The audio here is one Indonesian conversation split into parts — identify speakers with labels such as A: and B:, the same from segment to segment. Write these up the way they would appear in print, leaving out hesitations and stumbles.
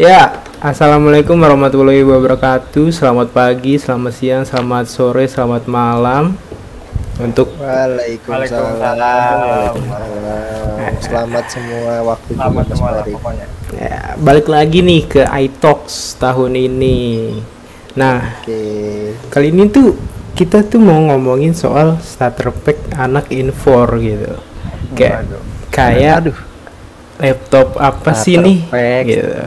A: Ya, assalamualaikum warahmatullahi wabarakatuh. Selamat pagi, selamat siang, selamat sore, selamat malam. Untuk
B: Waalaikumsalam.
C: Waalaikumsalam.
B: Waalaikumsalam. Selamat semua waktunya
C: Selamat
B: Mas
C: semua lah
B: Mari.
C: pokoknya.
A: ya, balik lagi nih ke iTalks tahun ini. Nah,
B: Oke.
A: kali ini tuh kita tuh mau ngomongin soal starter pack anak Infor gitu. Kayak
C: Waduh.
A: kayak
B: Aduh.
A: laptop apa sih
B: Starter
A: nih?
B: pack.
A: Gitu.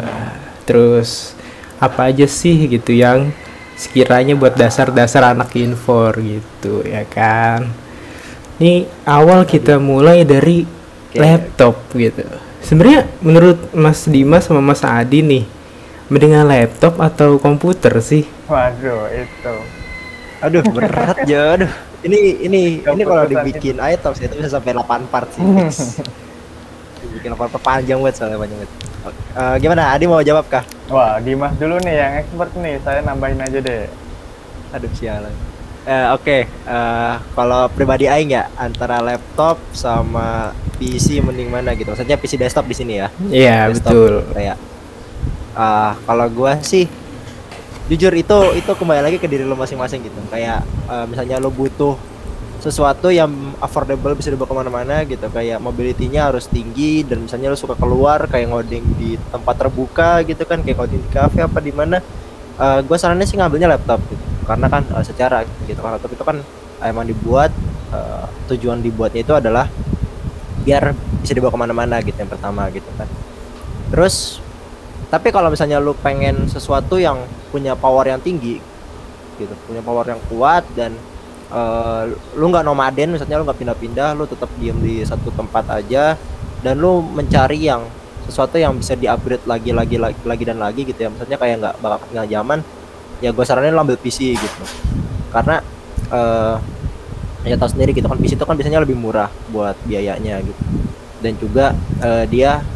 A: Terus apa aja sih gitu yang sekiranya buat dasar-dasar anak Infor gitu ya kan. Ini awal kita mulai dari
B: Oke.
A: laptop gitu. Sebenarnya menurut Mas Dimas sama Mas Adi nih, mendingan laptop atau komputer sih?
C: Waduh, itu.
B: Aduh, berat ya. Aduh. Ini kalau
C: Keputusan
B: dibikin iTalks itu bisa sampai 8 part sih. Bikin 8 part panjang banget soalnya panjang banget. Gimana? Adi mau jawab kah?
C: Wah, Dimas dulu nih yang expert nih. Saya nambahin aja deh.
B: Aduh, sialan. Oke. Kalau pribadi Aing ya antara laptop sama PC mending mana gitu. Maksudnya PC desktop di sini ya.
A: Iya,
B: Desktop
A: betul.
B: kayak kalau gua sih jujur itu kembali lagi ke diri lo masing-masing gitu. Kayak misalnya lo butuh sesuatu yang affordable bisa dibawa kemana-mana gitu, kayak mobility-nya harus tinggi, dan misalnya lo suka keluar kayak ngoding di tempat terbuka gitu kan, kayak ngoding di cafe apa di mana, gue sarannya sih ngambilnya laptop gitu. Karena kan secara gitu kan laptop itu kan emang dibuat, tujuan dibuatnya itu adalah biar bisa dibawa kemana-mana gitu yang pertama gitu kan. Terus tapi kalau misalnya lu pengen sesuatu yang punya power yang tinggi gitu, punya power yang kuat, dan lu nggak nomaden, misalnya lu nggak pindah-pindah, lu tetap diem di satu tempat aja, dan lu mencari yang sesuatu yang bisa di-upgrade lagi dan lagi gitu ya, misalnya kayak nggak bakal ketinggalan zaman, ya gue saranin lu ambil PC gitu. Karena ya tahu sendiri gitu kan, PC itu kan biasanya lebih murah buat biayanya gitu, dan juga dia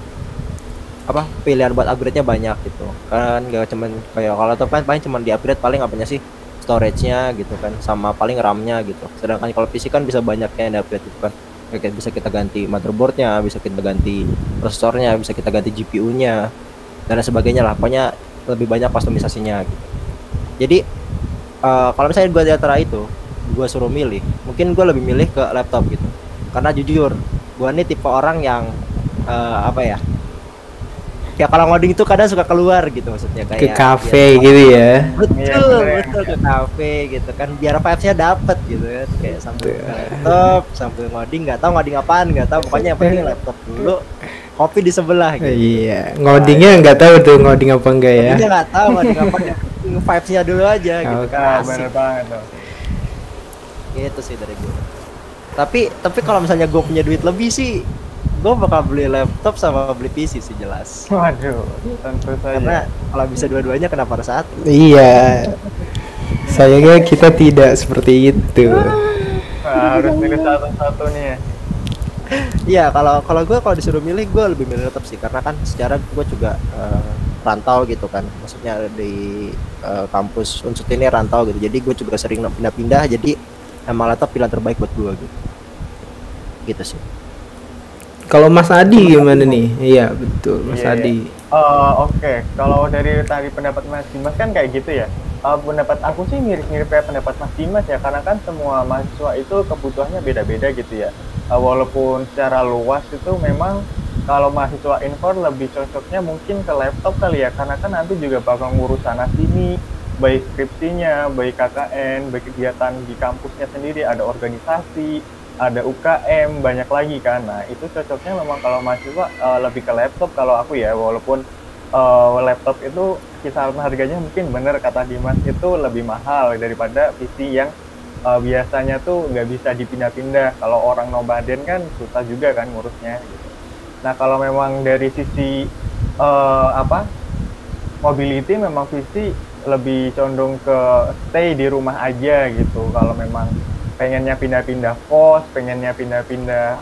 B: apa, pilihan buat upgrade-nya banyak gitu kan, gak cuman kayak kalau laptop kan paling cuman di upgrade paling apanya sih, storage-nya gitu kan, sama paling RAM-nya gitu. Sedangkan kalau PC kan bisa banyaknya yang di upgrade gitu kan, kayak bisa kita ganti motherboard-nya, bisa kita ganti prosesornya, bisa kita ganti GPU-nya dan lain sebagainya lah, pokoknya lebih banyak kustomisasinya gitu. Jadi kalau misalnya gue di antara itu, gue suruh milih, mungkin gue lebih milih ke laptop gitu. Karena jujur gue nih tipe orang yang apa ya, ya kalau ngoding itu kadang suka keluar gitu, maksudnya kayak
A: Ke kafe gitu ya.
B: betul ke kafe gitu kan, biar vibes-nya dapet gitu kan, kayak sambil ke laptop sambil ngoding, nggak tahu apaan, nggak tahu, pokoknya yang penting laptop dulu, kopi di sebelah gitu.
A: Iya, ngodingnya nggak tahu tuh ngoding apa enggak ya.
B: Ngodingnya nggak tahu ngoding apa, vibes-nya dulu aja gitu
A: Oke.
B: kan,
C: Nah,
B: asik
C: bener banget tuh.
B: gitu sih dari gue. Tapi kalau misalnya gue punya duit lebih sih, gue bakal beli laptop sama beli PC sih jelas.
C: Waduh, tentu
B: Karena
C: saja.
B: kalau bisa dua-duanya kenapa harus satu?
A: Iya. Sayangnya kita tidak seperti itu.
C: Wah, harus milih satu-satu nih ya.
B: Iya, kalau disuruh milih, gue lebih milih laptop sih, karena kan secara gue juga rantau gitu kan, maksudnya di kampus Unsut ini rantau gitu, jadi gue juga sering pindah-pindah, jadi emang laptop pilihan terbaik buat gue gitu sih.
A: Kalau Mas Adi gimana nih? Iya, betul, Mas
C: Iya,
A: Adi.
C: Oke. Kalau dari tadi pendapat Mas Dimas kan kayak gitu ya. Pendapat aku sih mirip-mirip kayak pendapat Mas Dimas ya, karena kan semua mahasiswa itu kebutuhannya beda-beda gitu ya. Walaupun secara luas itu memang kalau mahasiswa Infor lebih cocoknya mungkin ke laptop kali ya, karena kan nanti juga bakal ngurus sana sini, baik skripsinya, baik KKN, baik kegiatan di kampusnya sendiri, ada organisasi, ada UKM, banyak lagi kan. Nah, itu cocoknya memang kalau mahasiswa lebih ke laptop kalau aku ya, walaupun laptop itu kisaran harganya mungkin bener kata Dimas itu lebih mahal daripada PC yang biasanya tuh nggak bisa dipindah-pindah. Kalau orang nomaden kan susah juga kan ngurusnya gitu. Nah, kalau memang dari sisi mobility, memang PC lebih condong ke stay di rumah aja gitu. Kalau memang pengennya pindah-pindah kos, pengennya pindah-pindah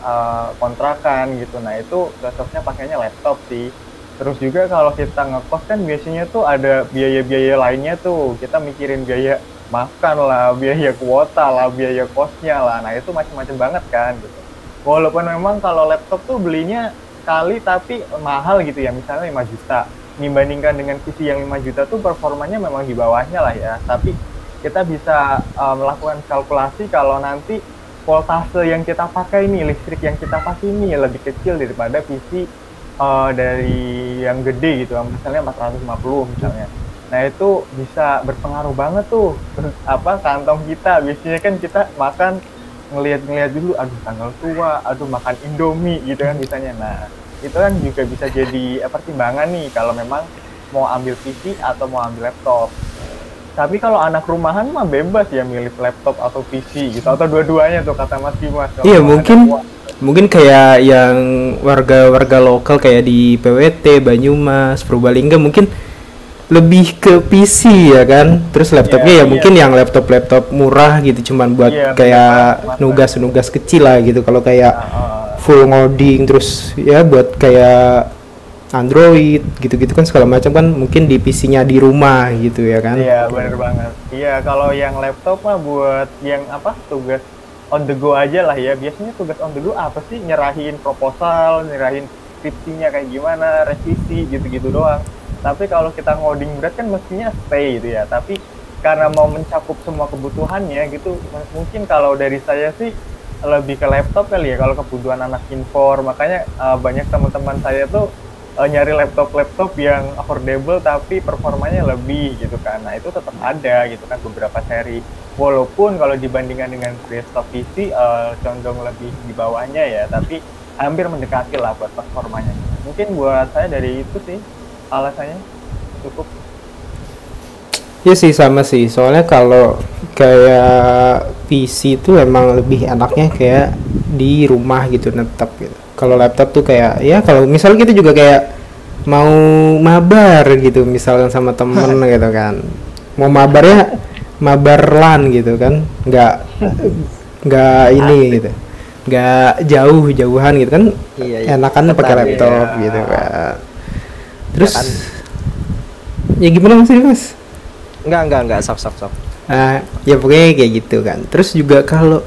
C: kontrakan gitu, nah itu cocoknya pakainya laptop sih. Terus juga kalau kita ngekos kan biasanya tuh ada biaya-biaya lainnya tuh, kita mikirin biaya makan lah, biaya kuota lah, biaya kosnya lah, nah itu macam-macam banget kan gitu. Walaupun memang kalau laptop tuh belinya kali tapi mahal gitu ya, misalnya 5 juta. dibandingkan dengan PC yang 5 juta tuh performanya memang di bawahnya lah ya. Tapi kita bisa melakukan kalkulasi kalau nanti voltase yang kita pakai nih, listrik yang kita pakai ini lebih kecil daripada PC dari yang gede gitu, misalnya 450 misalnya. Nah itu bisa berpengaruh banget tuh apa kantong kita. Biasanya kan kita makan ngelihat dulu, aduh tanggal tua, aduh makan Indomie gitu kan misalnya. Nah itu kan juga bisa jadi pertimbangan nih kalau memang mau ambil PC atau mau ambil laptop. Tapi kalau anak rumahan mah bebas ya milih laptop atau PC gitu, atau dua-duanya tuh kata Mas Dimas.
A: Iya, mungkin kayak yang warga-warga lokal kayak di PWT, Banyumas, Purbalingga mungkin lebih ke PC ya kan. Terus laptopnya mungkin yang laptop murah gitu, cuman buat kayak nugas-nugas kecil lah gitu. Kalau kayak full ngoding terus ya buat kayak Android gitu-gitu kan segala macam kan mungkin di PC-nya di rumah gitu ya kan.
C: Iya, bener banget. Iya, kalau yang laptop mah buat yang tugas on the go aja lah ya. Biasanya tugas on the go apa sih? Nyerahin proposal, nyerahin skripsinya kayak gimana, revisi gitu-gitu doang. Tapi kalau kita ngoding berat kan mestinya stay gitu ya. Tapi karena mau mencakup semua kebutuhannya gitu, mungkin kalau dari saya sih lebih ke laptop kali ya kalau kebutuhan anak infor. Makanya banyak teman-teman saya tuh nyari laptop yang affordable tapi performanya lebih gitu kan. Nah itu tetap ada gitu kan beberapa seri, walaupun kalau dibandingkan dengan desktop PC condong lebih di bawahnya ya, tapi hampir mendekati lah buat performanya. Mungkin buat saya dari itu sih alasannya cukup.
A: Iya sih, sama sih, soalnya kalau kayak PC itu emang lebih enaknya kayak di rumah gitu, netap gitu. Kalau laptop tuh kayak ya kalau misalnya kita juga kayak mau mabar gitu misalkan sama temen gitu kan, mau mabarnya mabar LAN gitu kan, nggak ini gitu, nggak jauhan gitu kan, enakan pakai laptop gitu kan. Terus ya gimana Mas?
B: Enggak, sok.
A: Ya pokoknya kayak gitu kan. Terus juga kalau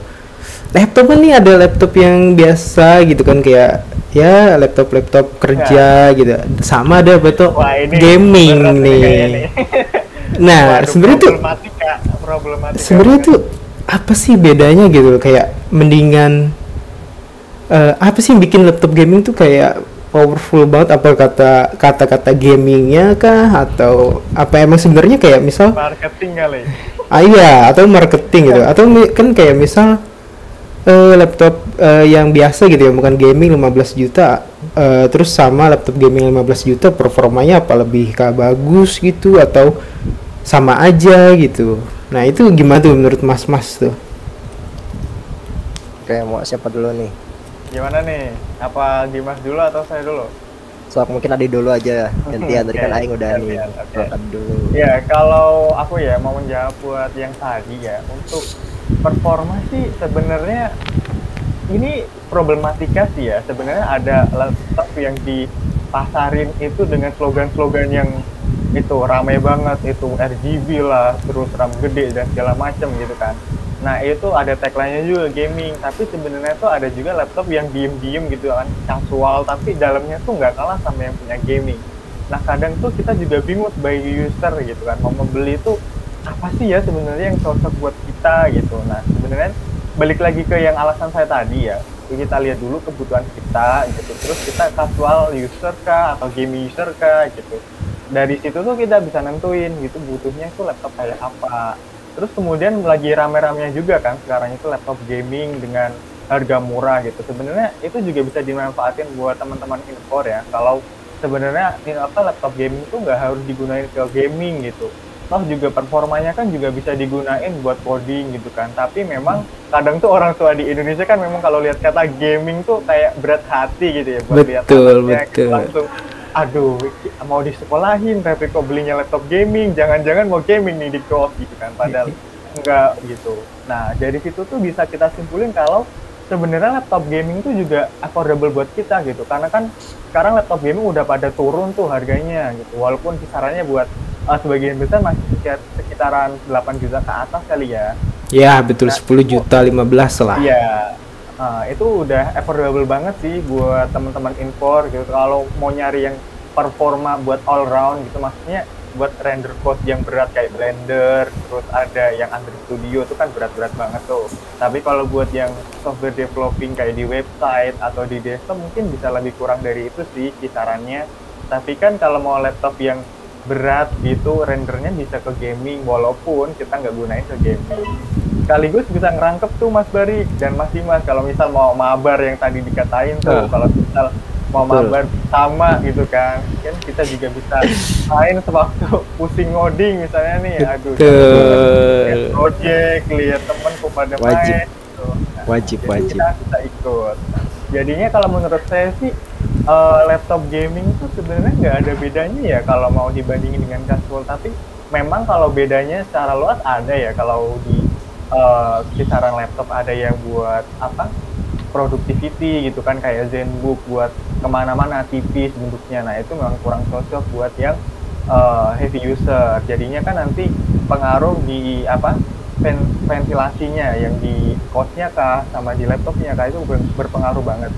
A: laptop kan nih ada laptop yang biasa gitu kan, kayak ya laptop kerja gitu, sama ada betul gaming nih. Nah sebenarnya tuh apa sih bedanya gitu, kayak mendingan apa sih yang bikin laptop gaming tuh kayak powerful banget? Apa kata-kata gamingnya kah, atau apa emang sebenarnya kayak misal
C: marketing kali?
A: Iya, atau marketing gitu, atau kan kayak misal laptop yang biasa gitu ya, bukan gaming 15 juta terus sama laptop gaming 15 juta performanya apa lebih bagus gitu atau sama aja gitu. Nah itu gimana tuh menurut mas tuh?
B: Oke, mau siapa dulu nih?
C: Gimana nih? Apa Dimas dulu atau saya dulu?
B: Mungkin Adi dulu aja, gantian. Tadi kan Aing udah nih. Dulu.
C: Ya, kalau aku ya mau menjawab buat yang tadi ya, untuk performa sih sebenarnya ini problematika sih ya. Sebenarnya ada laptop yang dipasarin itu dengan slogan-slogan yang itu ramai banget, itu RGB lah, terus RAM gede dan segala macam gitu kan. Nah itu ada tagline-nya juga gaming, tapi sebenarnya tuh ada juga laptop yang diem-diem gitu kan, casual, tapi dalamnya tuh nggak kalah sama yang punya gaming. Nah kadang tuh kita juga bingung sebagai user gitu kan, mau membeli itu apa sih ya sebenarnya yang cocok buat kita gitu. Nah sebenarnya balik lagi ke yang alasan saya tadi ya, kita lihat dulu kebutuhan kita gitu, terus kita casual user kah atau game user kah gitu. Dari situ tuh kita bisa nentuin gitu butuhnya itu laptop kayak apa. Terus kemudian lagi rame-ramenya juga kan sekarang itu laptop gaming dengan harga murah gitu. Sebenarnya itu juga bisa dimanfaatin buat teman-teman infor ya. Kalau sebenarnya laptop gaming itu nggak harus digunain ke gaming gitu. Toh juga performanya kan juga bisa digunain buat coding gitu kan. Tapi memang kadang tuh orang tua di Indonesia kan memang kalau lihat kata gaming tuh kayak berat hati gitu ya buat lihat anaknya langsung aduh mau disekolahin tapi kok belinya laptop gaming, jangan-jangan mau gaming nih di kos gitu kan, padahal enggak gitu. Nah dari situ tuh bisa kita simpulin kalau sebenarnya laptop gaming tuh juga affordable buat kita gitu, karena kan sekarang laptop gaming udah pada turun tuh harganya gitu, walaupun kisarannya buat sebagian besar masih sekitaran 8 juta ke atas kali ya.
A: Ya betul, 10 juta 15 lah.
C: Iya. Itu udah affordable banget sih buat teman-teman infor gitu. Kalau mau nyari yang performa buat all round gitu, maksudnya buat render code yang berat kayak Blender, terus ada yang Android Studio itu kan berat-berat banget tuh. Tapi kalau buat yang software developing kayak di website atau di desktop mungkin bisa lebih kurang dari itu sih kisarannya. Tapi kan kalau mau laptop yang berat gitu, rendernya bisa ke gaming walaupun kita nggak gunain ke gaming. Sekaligus bisa ngerangkep tuh Mas Bari dan Mas Dimas kalau misal mau mabar yang tadi dikatain tuh, kalau misal mau mabar sama gitu kan kita juga bisa main sewaktu pusing ngoding misalnya nih, aduh lihat project, lihat temen kok pada main gitu. Nah,
B: wajib
C: kita bisa ikut. Jadinya kalau menurut saya sih laptop gaming itu sebenarnya nggak ada bedanya ya kalau mau dibandingin dengan casual, tapi memang kalau bedanya secara luas ada ya. Kalau di kisaran laptop ada yang buat productivity gitu kan, kayak ZenBook buat kemana-mana tipis bentuknya. Nah itu memang kurang cocok buat yang heavy user. Jadinya kan nanti pengaruh di ventilasinya yang di kosnya kah sama di laptopnya kah, itu berpengaruh banget.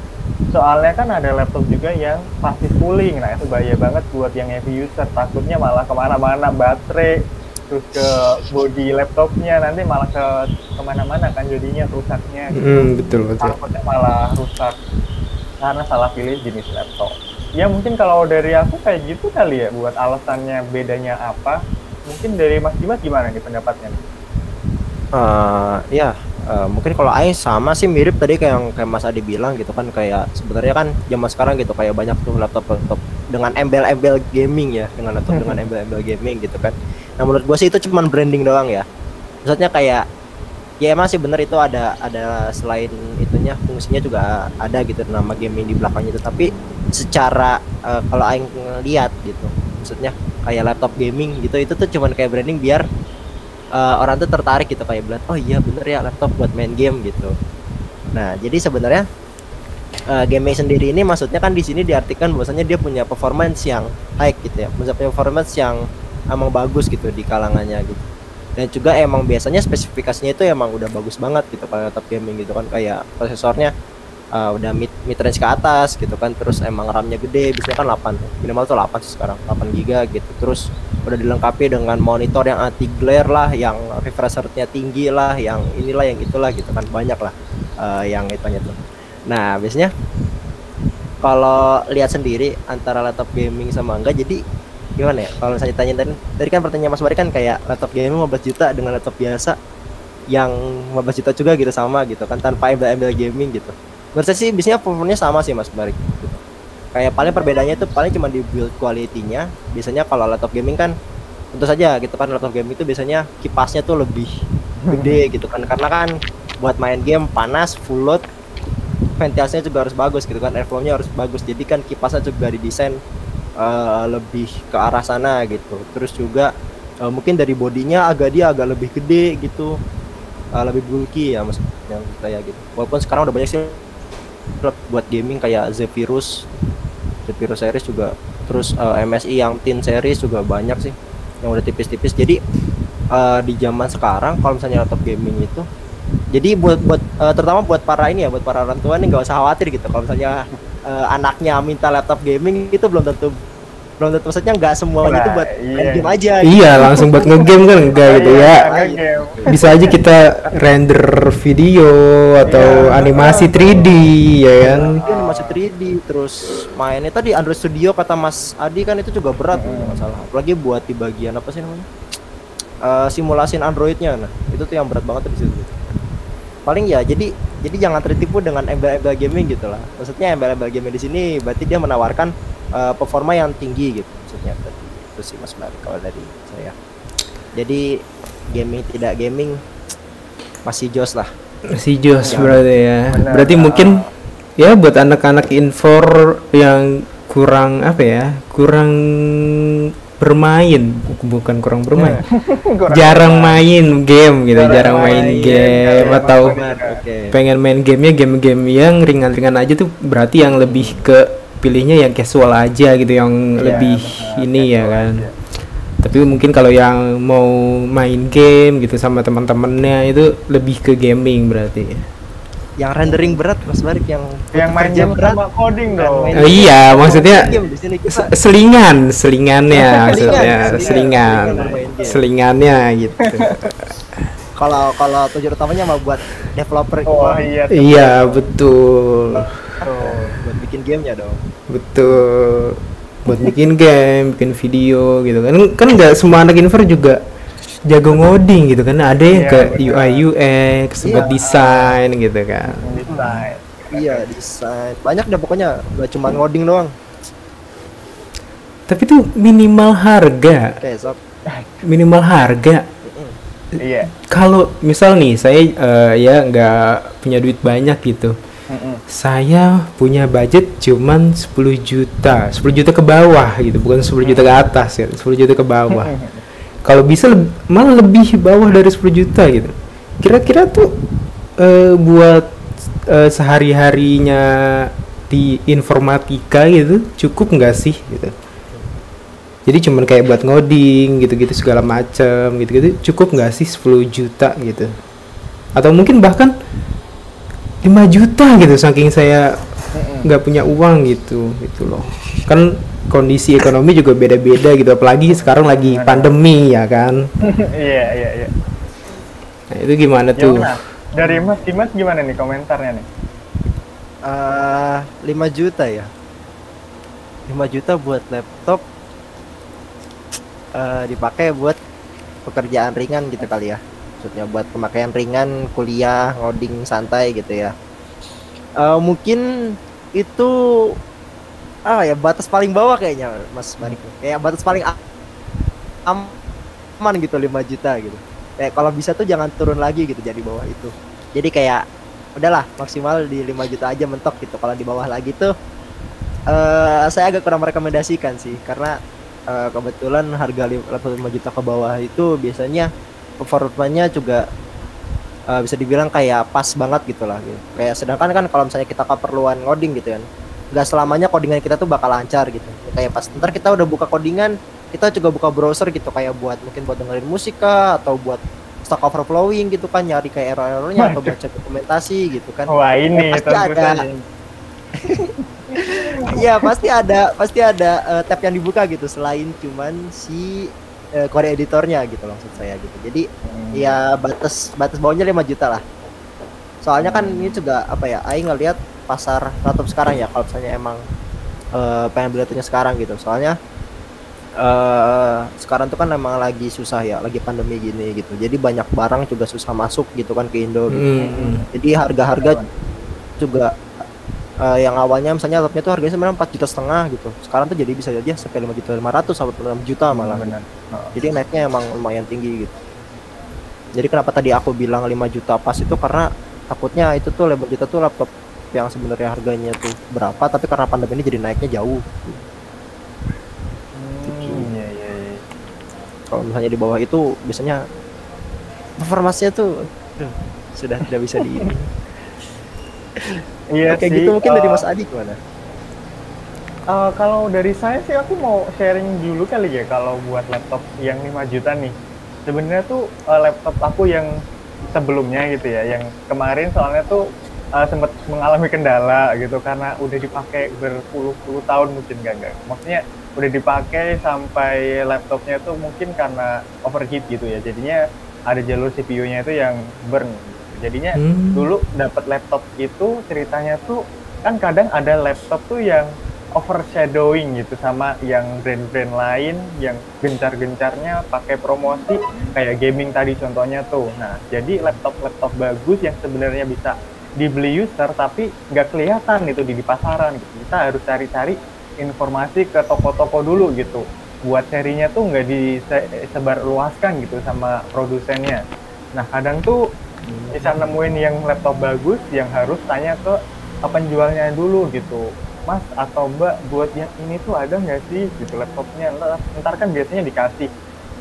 C: Soalnya kan ada laptop juga yang passive cooling. Nah itu bahaya banget buat yang heavy user, takutnya malah kemana-mana baterai terus ke body laptopnya nanti malah kemana-mana kan jadinya rusaknya gitu.
A: Betul.
C: Takutnya malah rusak karena salah pilih jenis laptop. Ya mungkin kalau dari aku kayak gitu kali ya, buat alasannya bedanya apa. Mungkin dari Mas Dimas gimana nih pendapatnya?
B: Mungkin kalau Aing sama sih, mirip tadi kayak Mas Adi bilang gitu kan, kayak sebenarnya kan zaman sekarang gitu kayak banyak tuh laptop dengan embel-embel gaming ya, dengan laptop dengan embel-embel gaming gitu kan. Nah menurut gua sih itu cuman branding doang ya. Maksudnya kayak ya emang sih bener itu ada selain itunya fungsinya juga ada gitu nama gaming di belakangnya itu, tapi secara kalau Aing lihat gitu, maksudnya kayak laptop gaming gitu itu tuh cuman kayak branding biar orang tuh tertarik gitu, kayak bilang oh iya bener ya laptop buat main game gitu. Nah jadi sebenarnya gaming sendiri ini maksudnya kan di sini diartikan bahwasanya dia punya performance yang high gitu ya, punya performance yang emang bagus gitu di kalangannya gitu. Dan juga emang biasanya spesifikasinya itu emang udah bagus banget gitu kalau laptop gaming gitu kan, kayak prosesornya udah mid range ke atas gitu kan, terus emang RAM-nya gede, biasanya kan 8 minimal tuh 8 sih sekarang, 8 GB gitu. Terus udah dilengkapi dengan monitor yang anti glare lah, yang refresh rate-nya tinggi lah, yang inilah yang itulah gitu kan, banyak lah yang itunya tuh. Nah biasanya kalau lihat sendiri antara laptop gaming sama enggak, jadi gimana ya kalau misalnya tanya tadi kan pertanyaan Mas Bari kan kayak laptop gaming 15 juta dengan laptop biasa yang 15 juta juga gitu sama gitu kan, tanpa embel-embel gaming gitu. Menurut saya sih biasanya performanya sama sih Mas Bari gitu. Kayak paling perbedaannya itu paling cuma di build quality-nya. Biasanya kalau laptop gaming kan tentu saja gitu kan, laptop gaming itu biasanya kipasnya tuh lebih gede gitu kan, karena kan buat main game panas full load, ventilasinya juga harus bagus gitu kan, airflow-nya harus bagus. Jadi kan kipasnya juga didesain lebih ke arah sana gitu. Terus juga mungkin dari bodinya agak lebih gede gitu, lebih bulky ya maksudnya kayak gitu. Walaupun sekarang udah banyak sih buat gaming kayak Zephyrus series juga, terus MSI yang Teen series juga banyak sih yang udah tipis-tipis. Jadi di zaman sekarang kalau misalnya laptop gaming itu, jadi buat terutama buat para ini ya, buat para orang tua nih nggak usah khawatir gitu kalau misalnya anaknya minta laptop gaming, itu belum tentu maksudnya nggak semuanya itu buat main game aja gitu.
A: Iya langsung buat ngegame kan enggak gitu ya, bisa aja kita render video atau animasi 3D ya kan,
B: animasi 3D. Terus mainnya tadi Android Studio kata Mas Adi kan itu juga berat tuh masalah, apalagi buat di bagian apa sih namanya simulasi Androidnya. Nah itu tuh yang berat banget tuh di situ. Paling ya jadi jangan tertipu dengan embel-embel gaming gitu lah. Maksudnya embel-embel gaming di sini berarti dia menawarkan performa yang tinggi gitu maksudnya. Itu sih Mas Bari kalau dari saya. Jadi gaming tidak gaming masih jos lah.
A: Masih jos berarti ya. Benar. Berarti mungkin ya buat anak-anak infor yang kurang apa ya, kurang bermain, bukan kurang bermain, jarang main game gitu, jarang main game atau pengen main gamenya game-game yang ringan-ringan aja tuh, berarti yang lebih ke pilihnya yang casual aja gitu, yang lebih ini ya kan. Tapi mungkin kalau yang mau main game gitu sama teman-temannya itu lebih ke gaming berarti.
B: yang rendering berat Mas Barik, yang
C: main
B: kerja
C: game sama coding dong.
A: Oh, iya, maksudnya
B: game di sini kita
A: selingannya maksudnya
B: selingan.
A: selingannya gitu.
B: Kalau tujuan utamanya mah buat developer
C: Oh iya.
A: Iya, betul.
B: buat bikin gamenya dong.
A: Betul. Buat bikin game, bikin video gitu kan. Kan nggak semua anak infer juga jago ngoding gitu kan. Ada yang
C: Iya,
A: ke
C: benar.
A: UI UX, buat desain gitu kan.
C: Desain.
B: Iya, desain. Banyak deh pokoknya, gak cuma ngoding doang.
A: Tapi tuh minimal harga,
B: Oke, sob.
A: minimal harga.
C: Iya.
A: Kalau misal nih saya ya nggak punya duit banyak gitu. Saya punya budget cuman 10 juta. 10 juta ke bawah gitu, bukan 10 juta ke atas ya. 10 juta ke bawah. Kalau bisa malah lebih bawah dari 10 juta gitu. Kira-kira tuh buat sehari-harinya di informatika gitu cukup nggak sih gitu? Jadi cuman kayak buat ngoding gitu-gitu segala macam gitu-gitu cukup nggak sih 10 juta gitu? Atau mungkin bahkan 5 juta gitu saking saya nggak punya uang gitu loh. Kan kondisi ekonomi juga beda-beda gitu, apalagi sekarang lagi pandemi ya kan.
C: Iya.
A: Nah, itu gimana tuh?
C: Gimana? Dari Mas Dimas gimana nih komentarnya nih?
B: 5 juta ya. 5 juta buat laptop dipakai buat pekerjaan ringan gitu kali ya. Maksudnya buat pemakaian ringan, kuliah, ngoding santai gitu ya. Mungkin itu ya batas paling bawah kayaknya Mas Barik. Kayak batas paling aman gitu 5 juta gitu. Kayak kalau bisa tuh jangan turun lagi gitu jadi bawah itu. Jadi kayak udahlah maksimal di 5 juta aja mentok gitu. Kalau di bawah lagi tuh saya agak kurang merekomendasikan sih, karena kebetulan harga laptop 5 juta ke bawah itu biasanya performanya juga bisa dibilang kayak pas banget gitu lah gitu. Kayak sedangkan kan kalau misalnya kita keperluan ngoding gitu kan, nggak selamanya codingan kita tuh bakal lancar gitu. Kayak pas ntar kita udah buka codingan, kita juga buka browser gitu kayak buat mungkin buat dengerin musik kah, atau buat Stack Overflowing gitu kan, nyari kayak error-errornya atau baca dokumentasi gitu kan.
C: Wah ini
B: pasti ada. Iya pasti ada tab yang dibuka gitu selain cuman si core editornya gitu loh, maksud saya gitu. Jadi ya batas bawahnya 5 juta lah. Soalnya kan ini juga apa ya, aing ngelihat pasar laptop sekarang ya, kalau misalnya emang pengen beli laptopnya sekarang gitu. Soalnya sekarang tuh kan emang lagi susah ya, lagi pandemi gini gitu. Jadi banyak barang juga susah masuk gitu kan ke Indo gitu. Jadi harga-harga juga yang awalnya misalnya laptopnya tuh harganya sebenarnya 4,5 juta gitu. Sekarang tuh jadi bisa aja sampai 5.500.000 sampai 6 juta malah.
C: Benar.
B: Jadi naiknya emang lumayan tinggi gitu. Jadi kenapa tadi aku bilang 5 juta pas itu karena takutnya itu tuh 5 juta tuh laptop yang sebenarnya harganya tuh berapa, tapi karena pandemi ini jadi naiknya jauh.
C: Iya.
B: Kalau misalnya di bawah itu biasanya performasinya tuh sudah tidak bisa di
C: Iya
B: kayak
C: sih,
B: gitu. Mungkin dari Mas Adi gimana?
C: Kalau dari saya sih aku mau sharing dulu kali ya. Kalau buat laptop yang 5 juta nih, sebenarnya tuh laptop aku yang sebelumnya gitu ya, yang kemarin soalnya tuh sempat mengalami kendala gitu karena udah dipakai berpuluh-puluh tahun mungkin enggak. Maksudnya udah dipakai sampai laptopnya tuh mungkin karena overheat gitu ya. Jadinya ada jalur CPU-nya itu yang burn. Jadinya dulu dapat laptop itu ceritanya tuh kan kadang ada laptop tuh yang overshadowing gitu sama yang brand-brand lain yang gencar-gencarnya pakai promosi kayak gaming tadi contohnya tuh. Nah, jadi laptop-laptop bagus yang sebenarnya bisa dibeli user tapi nggak kelihatan gitu di pasaran gitu. Kita harus cari-cari informasi ke toko-toko dulu gitu. Buat serinya tuh nggak disebar luaskan gitu sama produsennya. Nah, kadang tuh bisa nemuin yang laptop bagus yang harus tanya ke penjualnya dulu gitu, Mas atau Mbak buat yang ini tuh ada nggak sih gitu laptopnya. Ntar kan biasanya dikasih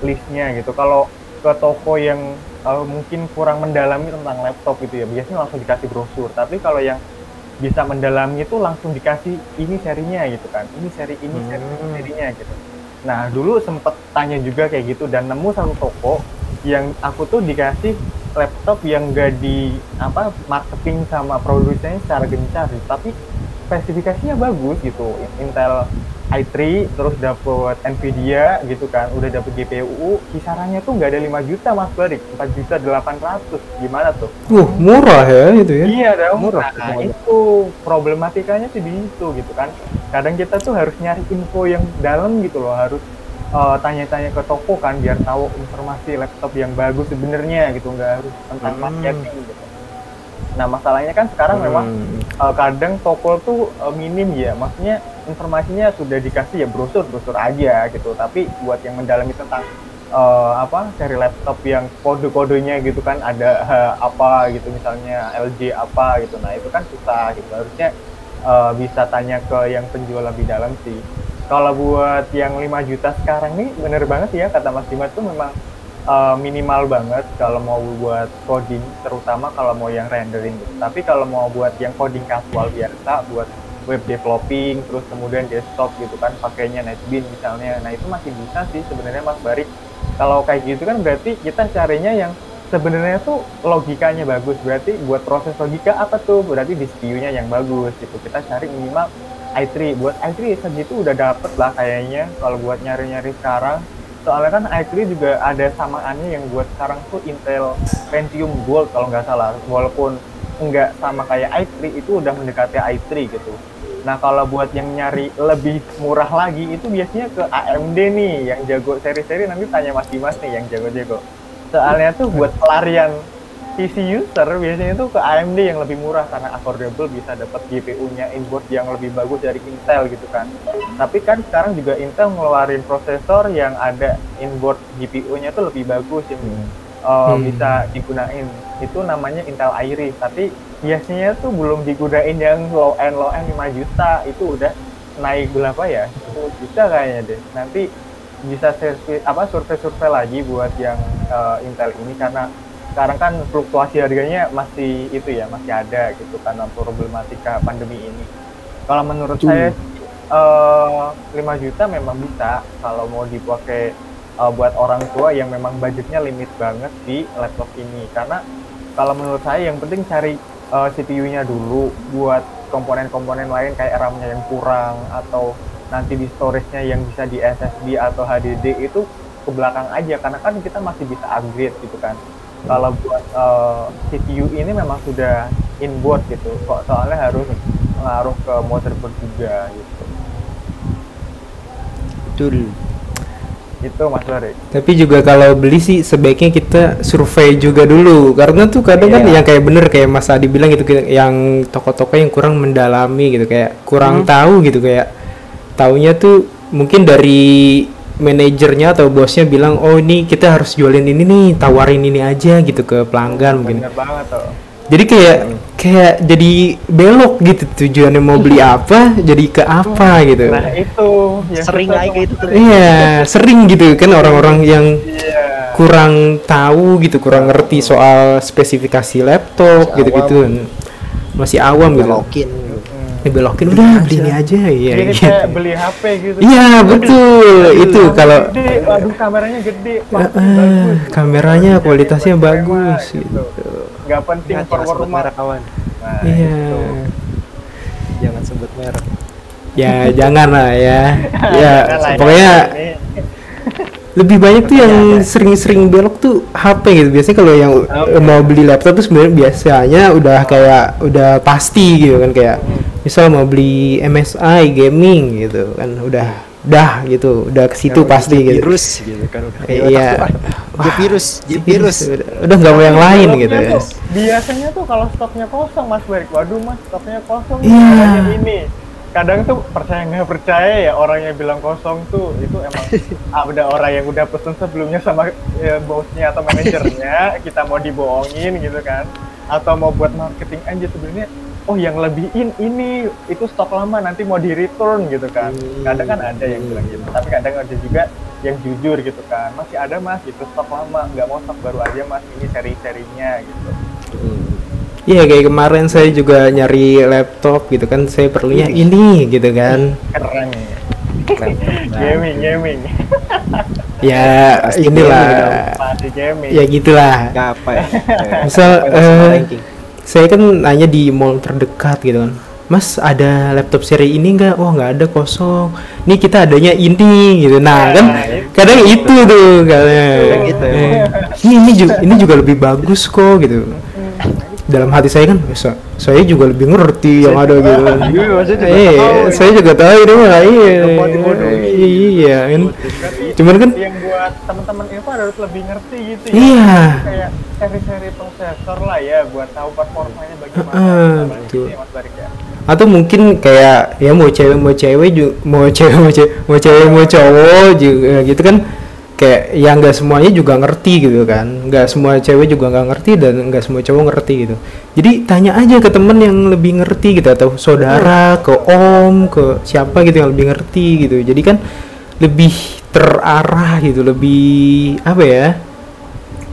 C: listnya gitu. Kalau ke toko yang mungkin kurang mendalami tentang laptop gitu ya, biasanya langsung dikasih brosur. Tapi kalau yang bisa mendalami itu langsung dikasih ini serinya gitu kan, ini seri serinya gitu. Nah dulu sempet tanya juga kayak gitu dan nemu satu toko yang aku tuh dikasih laptop yang gak di apa marketing sama produsennya secara gencar sih, tapi spesifikasinya bagus gitu. Intel i3 terus dapet Nvidia gitu kan, udah dapet GPU, kisarannya tuh nggak ada 5 juta Mas Barik, 4.800.000. Gimana tuh?
A: Murah ya itu ya.
C: Iya dong.
B: Murah.
C: Nah, itu problematikanya sih di situ gitu kan. Kadang kita tuh harus nyari info yang dalam gitu loh, harus tanya-tanya ke toko kan biar tahu informasi laptop yang bagus sebenarnya gitu, nggak harus tentang marketing gitu. Nah masalahnya kan sekarang memang kadang toko tuh minim ya, maksudnya informasinya sudah dikasih ya brosur aja gitu, tapi buat yang mendalami tentang cari laptop yang kode-kodenya gitu kan, ada apa gitu misalnya LG apa gitu, nah itu kan susah gitu, harusnya bisa tanya ke yang penjual lebih dalam sih. Kalau buat yang 5 juta sekarang nih bener banget ya kata Mas Dimas tuh memang minimal banget kalau mau buat coding, terutama kalau mau yang rendering gitu. Tapi kalau mau buat yang coding casual biasa, buat web developing, terus kemudian desktop gitu kan, pakainya NetBeans misalnya, nah itu masih bisa sih sebenarnya Mas Barik. Kalau kayak gitu kan berarti kita carinya yang sebenarnya tuh logikanya bagus, berarti buat proses logika apa tuh? Berarti di CPU-nya yang bagus gitu. Kita cari minimal i3, buat i3 segitu udah dapet lah kayaknya kalau buat nyari-nyari sekarang. Soalnya kan i3 juga ada samaannya yang buat sekarang tuh Intel Pentium Gold kalau nggak salah, walaupun nggak sama kayak i3 itu udah mendekati i3 gitu. Nah kalau buat yang nyari lebih murah lagi itu biasanya ke AMD nih yang jago seri-seri, nanti tanya Mas Dimas nih yang jago-jago. Soalnya tuh buat pelarian PC user biasanya tuh ke AMD yang lebih murah karena affordable, bisa dapat GPU-nya inboard yang lebih bagus dari Intel gitu kan. Tapi kan sekarang juga Intel ngeluarin prosesor yang ada inboard GPU-nya tuh lebih bagus yang bisa digunain. Itu namanya Intel Iris, tapi biasanya tuh belum digunain yang low end 5 juta, itu udah naik berapa ya? 10 juta kayaknya deh. Nanti bisa survei lagi buat yang Intel ini, karena sekarang kan fluktuasi harganya masih itu ya, masih ada gitu karena problematika pandemi ini. Kalau menurut saya 5 juta memang bisa kalau mau dipakai buat orang tua yang memang budgetnya limit banget di laptop ini. Karena kalau menurut saya yang penting cari CPU-nya dulu, buat komponen-komponen lain kayak RAM-nya yang kurang atau nanti di storage-nya yang bisa di SSD atau HDD itu ke belakang aja, karena kan kita masih bisa upgrade gitu kan. Kalau buat CPU ini memang sudah inboard gitu, soalnya harus ngaruh ke motherboard juga gitu.
B: Betul.
C: Itu Mas Barik.
A: Tapi juga kalau beli sih sebaiknya kita survei juga dulu, karena tuh kadang kan yang kayak bener kayak Mas Adi bilang gitu, yang toko-toko yang kurang mendalami gitu, kayak kurang tahu gitu, kayak taunya tuh mungkin dari manajernya atau bosnya bilang, oh ini kita harus jualin ini nih, tawarin ini aja gitu ke pelanggan mungkin.
C: Bener banget tuh.
A: Jadi kayak jadi belok gitu, tujuannya mau beli apa jadi ke apa gitu.
C: Nah itu yang
B: Sering kayak gitu tuh.
A: Iya, sering gitu kan orang-orang yang kurang tahu gitu, kurang ngerti soal spesifikasi laptop gitu-gitu. Masih awam gitu. Belokin udah beli ini aja ya.
C: Jadi
A: gitu.
C: kayak beli HP gitu.
A: Iya betul, itu kalau
C: aduh kameranya gede,
A: kameranya kualitasnya bagus gitu.
C: Gak penting performa
B: kawan.
C: Nah,
A: Iya.
C: itu.
B: Jangan sebut merek.
A: Ya jangan lah ya. Ya
C: Jangan lah ya.
A: pokoknya
C: Ini
A: lebih banyak tuh yang sering-sering belok tuh HP gitu. Biasanya kalau yang mau beli laptop tuh sebenarnya biasanya udah kayak udah pasti gitu kan, kayak misal mau beli MSI gaming gitu kan, udah gitu, udah ke situ pasti gitu.
B: Virus gitu kan udah.
A: Iya.
B: Virus.
A: Udah nggak mau yang lain gitu ya.
C: Biasanya tuh kalau stoknya kosong Mas Barik, waduh Mas stoknya kosong,
A: Iya.
C: namanya ini. Kadang tuh percaya nggak percaya ya, orang yang bilang kosong tuh itu emang ada orang yang udah pesen sebelumnya sama bosnya atau manajernya, kita mau dibohongin gitu kan, atau mau buat marketing aja sebenarnya. Oh yang lebih ini itu stok lama, nanti mau di return gitu kan. Kadang kan ada yang bilang gitu, tapi kadang ada juga yang jujur gitu kan, masih ada Mas itu stok lama, nggak mau stok baru aja Mas, ini seri-serinya gitu.
A: Iya kayak kemarin saya juga nyari laptop gitu kan, saya perlunya ini gitu kan.
C: Keren ya. Gaming.
A: Ya
B: Pasti
A: inilah.
B: gaming dong.
C: Pasti gaming.
A: Ya gitulah.
B: Apa ya?
A: Misal
B: Masalah ranking.
A: saya kan nanya di mall terdekat gitu kan. Mas ada laptop seri ini nggak? Oh nggak ada, kosong. Nih kita adanya ini gitu. Nah kan kadang itu tuh kadang.
B: Gitu.
A: Ini juga lebih bagus kok gitu. Dalam hati saya kan, saya juga lebih ngerti yang ada gitu.
B: Iya, maksudnya juga tahu.
A: Saya juga tahu ini mah iya kan. Cuman kan
C: yang buat teman-teman info harus lebih ngerti gitu ya.
A: iya.
C: Kayak seri-seri prosesor lah ya buat tahu performanya bagaimana.
A: Betul.
C: Gitu ya, Mas Barik ya.
A: Atau mungkin kayak ya mau cewek mau cowok juga gitu kan, kayak yang nggak semuanya juga ngerti gitu kan, nggak semua cewek juga nggak ngerti dan nggak semua cowok ngerti gitu. Jadi tanya aja ke temen yang lebih ngerti gitu, atau saudara, ke om, ke siapa gitu yang lebih ngerti gitu. Jadi kan lebih terarah gitu, lebih apa ya,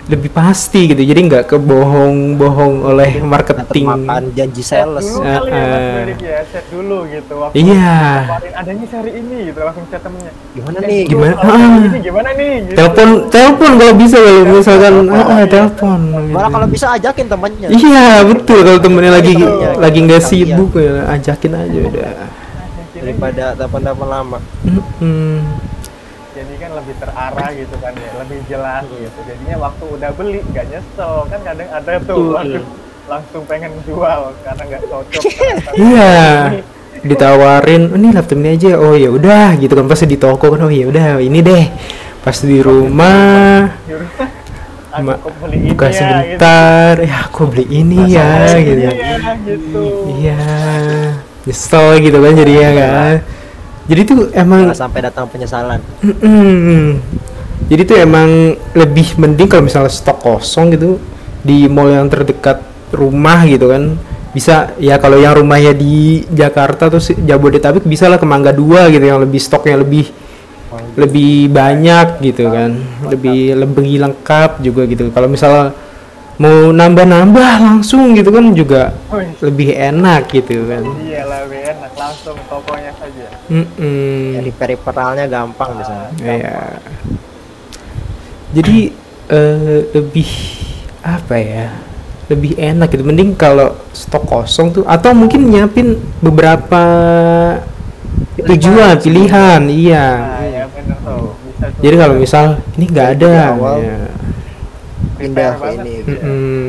A: lebih pasti gitu, jadi nggak kebohong-bohong oleh marketing.
B: Makan janji sales.
C: Dulu kali ya Mas Barik ya, chat dulu gitu. Waktu
A: Iya.
C: kemarin adanya seri ini gitu, langsung chat temennya.
B: Gimana
C: "Eh,
B: nih?
C: itu
A: Gimana?
C: kalau seri ini gimana nih? Gitu.
A: Telepon kalau bisa, kalau misalkan telepon.
B: Malah kalau bisa ajakin temannya.
A: Iya betul, kalau temennya lagi
B: Iya,
A: nggak
B: iya.
A: sibuk ya ajakin aja udah.
B: Daripada telepon-telepon lama.
A: Mm-mm.
C: Jadi kan lebih terarah gitu kan ya, lebih jelas gitu. Jadinya waktu udah beli nggak nyesel, kan kadang ada tuh waktu langsung pengen jual karena nggak cocok.
A: Iya, ditawarin ini laptop ini aja, oh ya udah gitu kan, pas di toko kan, oh ya udah ini deh, pas di rumah
C: Aku beli ini
A: buka
C: ya,
A: sebentar, ya aku beli ini ya gitu.
C: gitu. Iya, gitu.
A: Iya, nyesel gitu kan jadinya kan. Jadi tuh emang
B: Jangan sampai datang penyesalan.
A: jadi tuh emang lebih mending kalau misalnya stok kosong gitu di mall yang terdekat rumah gitu kan. Bisa ya, kalau yang rumahnya di Jakarta atau Jabodetabek bisa lah ke Mangga 2 gitu, yang lebih stoknya lebih banyak gitu kan. Lebih lengkap juga gitu. Kalau misalnya mau nambah-nambah langsung gitu kan juga
C: Wih,
A: lebih enak gitu kan.
C: iya lebih enak langsung tokonya saja.
B: Jadi periferalnya gampang di sana.
A: Iya. Jadi lebih apa ya? Lebih enak gitu. Mending kalau stok kosong tuh, atau mungkin nyiapin beberapa pilihan. Iya.
C: Nah, ya bener tuh. Bisa tuh.
A: Jadi kalau misal ini nggak ada,
B: Di awal.
A: ya.
B: Pindah ke
C: banget
B: ini.
C: gitu ya.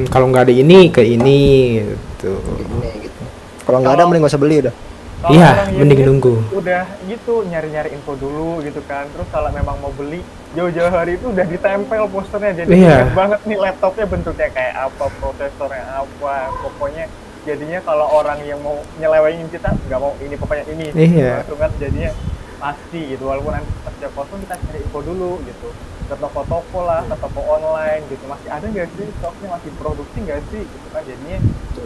A: Kalau nggak ada ini ke ini gitu.
B: Ini gitu. Kalau nggak ada mending gak usah beli udah.
C: Kalau
A: Iya,
C: orang yang
A: mending
C: ini
A: nunggu.
C: Udah gitu nyari-nyari info dulu gitu kan. Terus kalau memang mau beli jauh-jauh hari itu udah ditempel posternya, jadi
A: Iya.
C: ingat banget nih laptopnya bentuknya kayak apa, prosesornya apa, pokoknya jadinya kalau orang yang mau nyelewengin kita nggak mau ini pokoknya ini
A: Iya.
C: langsung kan jadinya pasti gitu, walaupun nanti setiap kosong kita cari info dulu gitu ke toko-toko lah, ke toko online gitu, masih ada nggak sih stoknya, masih produksi nggak sih gitu kan, jadinya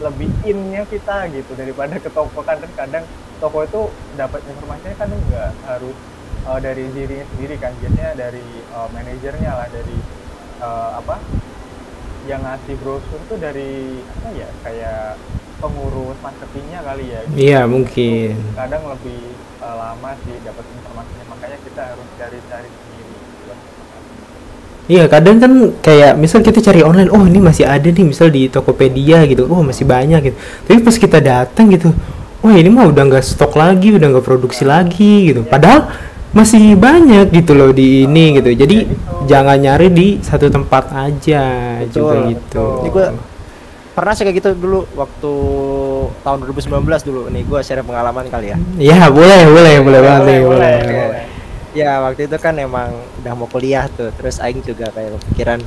C: lebih innya kita gitu daripada ke toko. Kadang toko itu dapat informasinya kadang nggak harus dari dirinya sendiri kan, biasanya dari manajernya lah, dari apa yang ngasih brosur tuh dari apa ya, kayak pengurus marketingnya kali ya gitu.
A: Iya, mungkin.
C: Kadang lebih lama sih dapat informasinya, makanya kita harus cari-cari sendiri buat
A: Iya, kadang kan kayak misal kita cari online, oh ini masih ada nih, misal di Tokopedia gitu, oh masih banyak gitu. Tapi pas kita datang gitu, wah ini mah udah nggak stok lagi, udah nggak produksi lagi gitu. Padahal masih banyak gitu loh di ini gitu. Jadi jangan nyari di satu tempat aja juga
B: Betul,
A: gitu.
B: Ini gue pernah sih kayak gitu dulu waktu tahun 2019 dulu. Nih gue share pengalaman kali ya.
A: Ya boleh banget nih, boleh.
B: Ya waktu itu kan emang udah mau kuliah tuh. Terus aing juga kayak kepikiran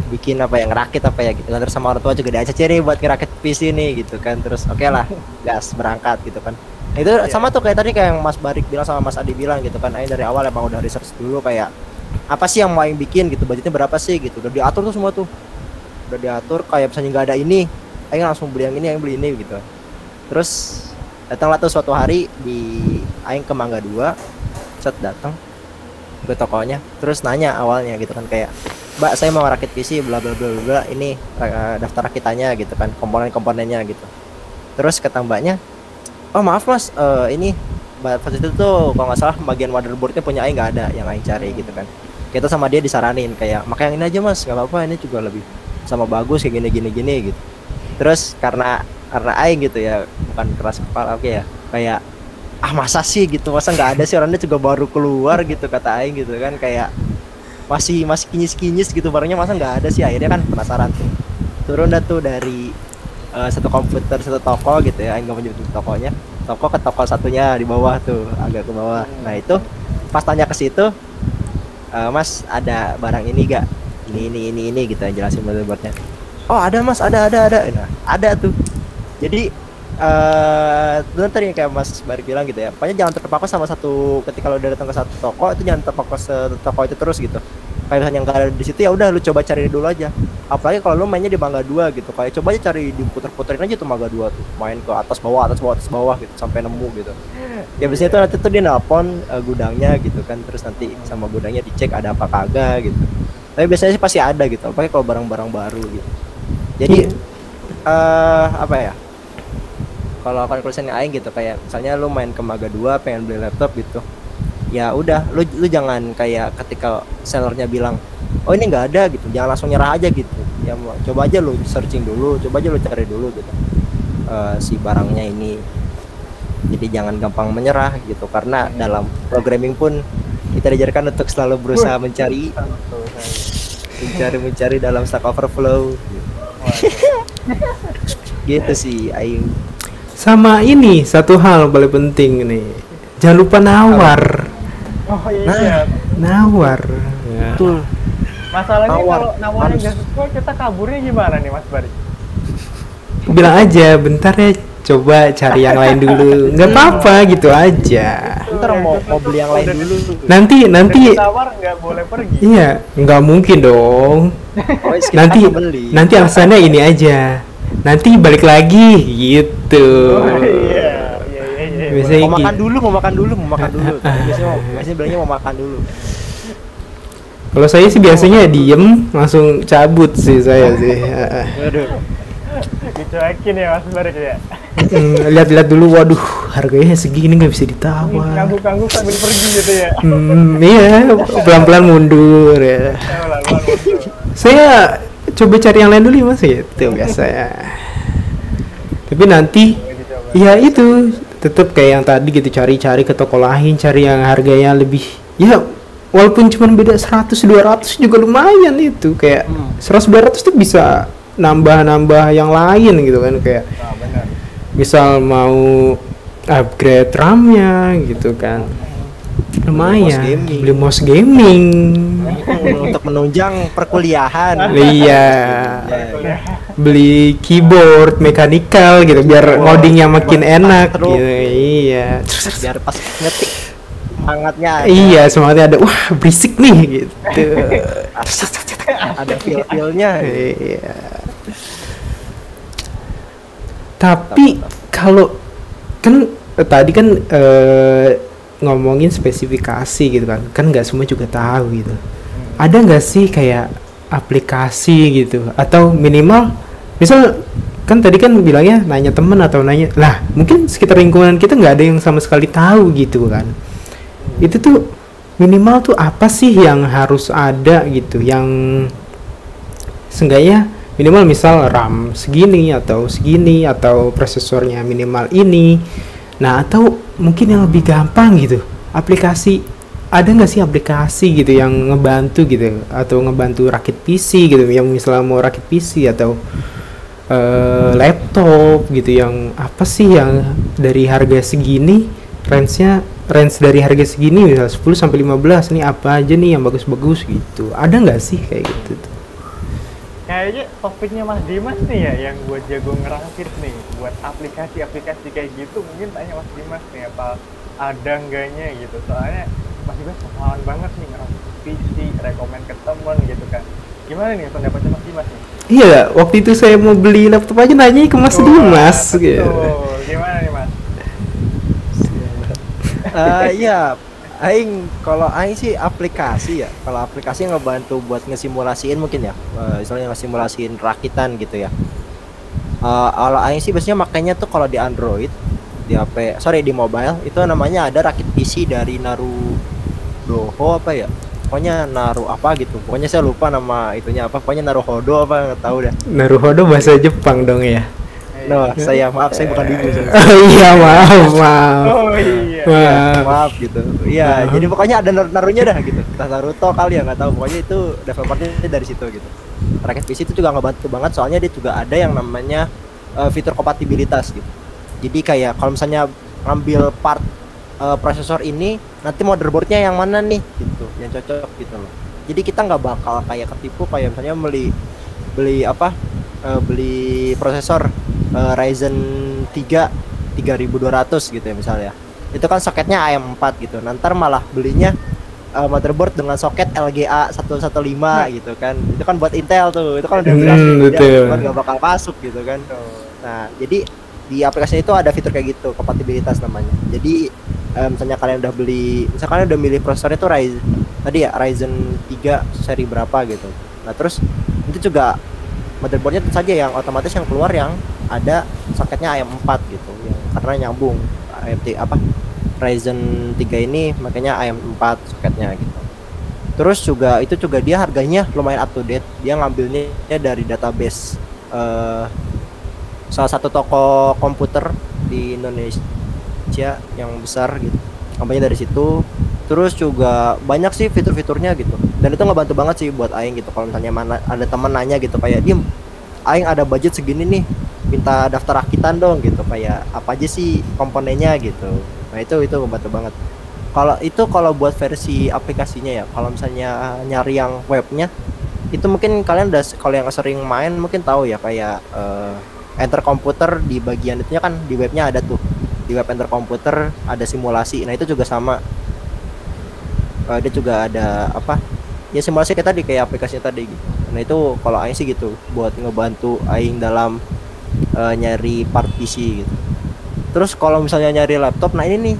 B: bikin apa ya, ngerakit apa ya gitu kan. Terus sama orang tua juga diajak nih buat ngerakit PC nih gitu kan. Terus oke lah, gas berangkat gitu kan. Nah, itu sama tuh kayak tadi kayak yang Mas Barik bilang sama Mas Adi bilang gitu kan. Aing dari awal emang udah research dulu kayak apa sih yang mau aing bikin gitu, budgetnya berapa sih gitu. Udah diatur tuh semua tuh. Udah diatur kayak misalnya nggak ada ini, aing langsung beli yang ini, aing beli ini gitu. Terus datanglah tuh suatu hari di aing ke Mangga 2. Set datang ke tokonya, terus nanya awalnya gitu kan kayak, "Mbak, saya mau rakit PC bla bla bla bla, ini daftar rakitannya gitu kan, komponen-komponennya gitu." Terus kata mbaknya, "Oh maaf Mas, ini pas itu tuh kalau nggak salah bagian motherboardnya punya Aing nggak ada yang Aing cari gitu kan. Kita sama dia disaranin kayak pakai yang ini aja mas, nggak apa-apa, ini juga lebih sama bagus kayak gini gitu. Terus karena Aing gitu ya, bukan keras kepala, oke ya, kayak masa sih gitu, masa nggak ada sih, orangnya juga baru keluar gitu kata Aing gitu kan, kayak masih kinyis gitu barangnya, masa nggak ada sih. Akhirnya kan penasaran tuh, turun dah tuh dari satu komputer satu toko gitu ya, Aing nggak menyebut tokonya, toko ke toko satunya di bawah tuh, agak ke bawah. Nah itu pas tanya ke situ, mas ada barang ini gak, ini gitu, jelasin motherboardnya. Oh ada mas, ada. Nah ada tuh. Jadi tadi kayak Mas Barik bilang gitu ya, pokoknya jangan terpaku sama satu, ketika lo udah datang ke satu toko itu jangan terpaku ke toko itu terus gitu. Kayak misalnya nggak ada di situ, ya udah lu coba cari dulu aja. Apalagi kalau lu mainnya di Mangga 2 gitu, kayak coba aja cari, diputer-puterin aja tuh Mangga 2 tuh, main ke atas bawah gitu sampai nemu gitu. Ya biasanya tuh nanti tuh dia nelpon gudangnya gitu kan, terus nanti sama gudangnya dicek ada apa kagak gitu. Tapi biasanya sih pasti ada gitu, apalagi kalau barang-barang baru gitu. Jadi apa ya, kalau konklusinya Aing gitu, kayak misalnya lu main ke Mangga 2 pengen beli laptop gitu, ya udah lu jangan kayak ketika sellernya bilang oh ini nggak ada gitu, jangan langsung nyerah aja gitu ya. Coba aja lu searching dulu, coba aja lu cari dulu gitu si barangnya ini. Jadi jangan gampang menyerah gitu, karena dalam programming pun kita diajarkan untuk selalu berusaha mencari dalam Stack Overflow gitu sih Aing.
A: Sama ini satu hal paling penting nih, jangan lupa nawar.
C: Oh iya.
A: Nawar. Ya.
B: Betul.
C: Masalahnya kalau nawarnya nggak sesuai, kita kaburnya gimana nih Mas Bari?
A: Bilang aja, bentar ya, coba cari yang lain dulu. Nggak apa-apa gitu aja.
B: Ntar mau beli yang lain dulu.
A: Nanti
C: Nawar nggak boleh pergi.
A: iya, nggak mungkin dong. Nanti alasannya ini aja. Nanti balik lagi gitu.
C: Oh, iya.
A: Biasanya
B: Mau makan dulu. Biasanya bilangnya mau makan dulu.
A: Kalau saya sih biasanya diem langsung cabut sih saya sih.
B: Aduh.
C: Dicuekin ya Mas Barik ya.
A: Lihat-lihat dulu, waduh harganya segini nggak bisa ditawar.
C: Kangguk-kangguk sambil pergi gitu ya.
A: Iya, pelan-pelan mundur ya. Saya coba cari yang lain dulu ya Mas, itu biasa ya. Tapi nanti ya itu tetap kayak yang tadi gitu, cari ke toko lain, cari yang harganya lebih, ya walaupun cuma beda 100-200 juga lumayan itu, kayak 100-200 tuh bisa nambah yang lain gitu kan, kayak misal mau upgrade RAM-nya gitu kan, lumayan beli mouse gaming
B: untuk menunjang perkuliahan.
A: Iya, beli keyboard mekanikal gitu biar ngodingnya makin enak gitu. Iya,
B: Biar pas ngetik semangatnya ada.
A: Iya, semangatnya ada. Wah, berisik nih gitu.
B: Ada feel-feelnya.
A: Iya. Tapi kalau kan tadi kan ngomongin spesifikasi gitu kan nggak semua juga tahu gitu. Ada nggak sih kayak aplikasi gitu, atau minimal misal kan tadi kan bilangnya nanya temen atau nanya lah, mungkin sekitar lingkungan kita nggak ada yang sama sekali tahu gitu kan. Itu tuh minimal tuh apa sih yang harus ada gitu, yang seenggaknya minimal misal RAM segini atau prosesornya minimal ini. Nah, atau mungkin yang lebih gampang gitu, aplikasi, ada nggak sih aplikasi gitu yang ngebantu gitu, atau ngebantu rakit PC gitu, yang misalnya mau rakit PC atau laptop gitu, yang apa sih yang dari harga segini, range dari harga segini misal 10 sampai 15 nih, apa aja nih yang bagus-bagus gitu. Ada nggak sih kayak gitu tuh?
C: Kayaknya topiknya Mas Dimas nih ya yang buat jago ngerakit nih, buat aplikasi-aplikasi kayak gitu. Mungkin tanya Mas Dimas nih, apa ada enggaknya gitu, soalnya Mas Dimas pengalaman banget nih ngerakit PC, rekomend ke temen gitu kan. Gimana nih pendapatnya Mas Dimas nih?
A: Iya, waktu itu saya mau beli laptop aja nanya ke Mas Dimas gitu.
C: Gimana nih Mas?
B: Iya, kalau Aing sih aplikasi ya. Kalau aplikasi ngebantu buat ngesimulasiin mungkin ya, misalnya ngesimulasiin rakitan gitu ya. Kalau Aing sih biasanya makanya tuh kalau di Android di HP, sorry di mobile itu namanya ada rakit PC dari Narudoho apa ya, pokoknya Naru apa gitu, pokoknya saya lupa nama itunya apa, pokoknya Naruhodo apa nggak tahu dah.
A: Naruhodo bahasa Jepang dong ya.
B: No, maaf saya bukan ibu.
A: Oh iya, maaf.
C: Oh iya.
B: Maaf gitu. Iya, jadi pokoknya ada Narunya dah gitu. Entah Naruto kali ya, nggak tahu. Pokoknya itu developernya dari situ gitu. Rakit PC itu juga ngebantu banget soalnya dia juga ada yang namanya fitur kompatibilitas gitu. Jadi kayak kalau misalnya ngambil part prosesor ini, nanti motherboardnya yang mana nih gitu, yang cocok gitu loh. Jadi kita nggak bakal kayak ketipu kayak misalnya beli prosesor Ryzen 3 3200 gitu ya misalnya. Itu kan soketnya AM4 gitu. Nanti malah belinya motherboard dengan soket LGA 115 gitu kan. Itu kan buat Intel tuh. Itu kan udah jelas nggak bakal masuk gitu kan. Nah, jadi di aplikasinya itu ada fitur kayak gitu, kompatibilitas namanya. Jadi misalnya kalian udah beli, misalnya kalian udah milih prosesornya tuh Ryzen 3 seri berapa gitu. Nah, terus itu juga motherboardnya tentu saja yang otomatis yang keluar yang ada soketnya AM4 gitu, yang karena nyambung Ryzen 3 ini makanya AM4 soketnya gitu. Terus itu juga dia harganya lumayan up to date, dia ngambilnya dari database salah satu toko komputer di Indonesia yang besar gitu, ngambilnya dari situ. Terus juga banyak sih fitur-fiturnya gitu, dan itu ngebantu banget sih buat aing gitu. Kalau misalnya ada teman nanya gitu kayak, "Dim, aing ada budget segini nih, minta daftar rakitan dong," gitu, kayak apa aja sih komponennya gitu. Nah itu ngebantu banget. Kalau buat versi aplikasinya ya, kalau misalnya nyari yang webnya itu mungkin kalian kalau yang sering main mungkin tahu ya, kayak Enter Komputer di bagian itunya kan, di webnya ada tuh, di web Enter Komputer ada simulasi. Nah itu juga sama. Dia juga ada ya simulasi kayak aplikasinya tadi gitu. Nah itu kalau aing sih gitu buat ngebantu aing dalam nyari part PC gitu. Terus kalau misalnya nyari laptop, nah ini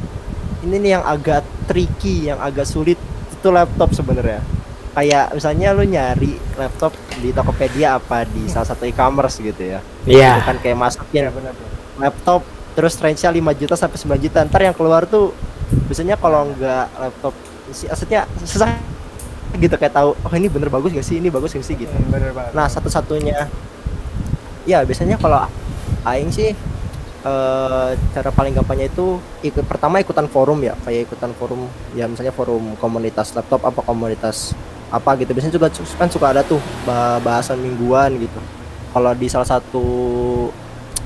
B: nih yang agak tricky, yang agak sulit itu laptop sebenarnya. Kayak misalnya lu nyari laptop di Tokopedia apa di salah satu e-commerce gitu ya.
A: Iya.
B: Kan kayak masukin laptop terus range-nya 5 juta sampai 9 juta. Ntar yang keluar tuh biasanya kalau nggak laptop maksudnya susah gitu kayak tahu ini bener bagus gak sih, ini bagus gak sih gitu.
C: Bener banget.
B: Nah satu-satunya ya biasanya kalau aing sih cara paling gampangnya itu pertama ikutan forum ya, kayak ikutan forum ya, misalnya forum komunitas laptop apa komunitas apa gitu. Biasanya juga kan suka ada tuh bahasan mingguan gitu. Kalau di salah satu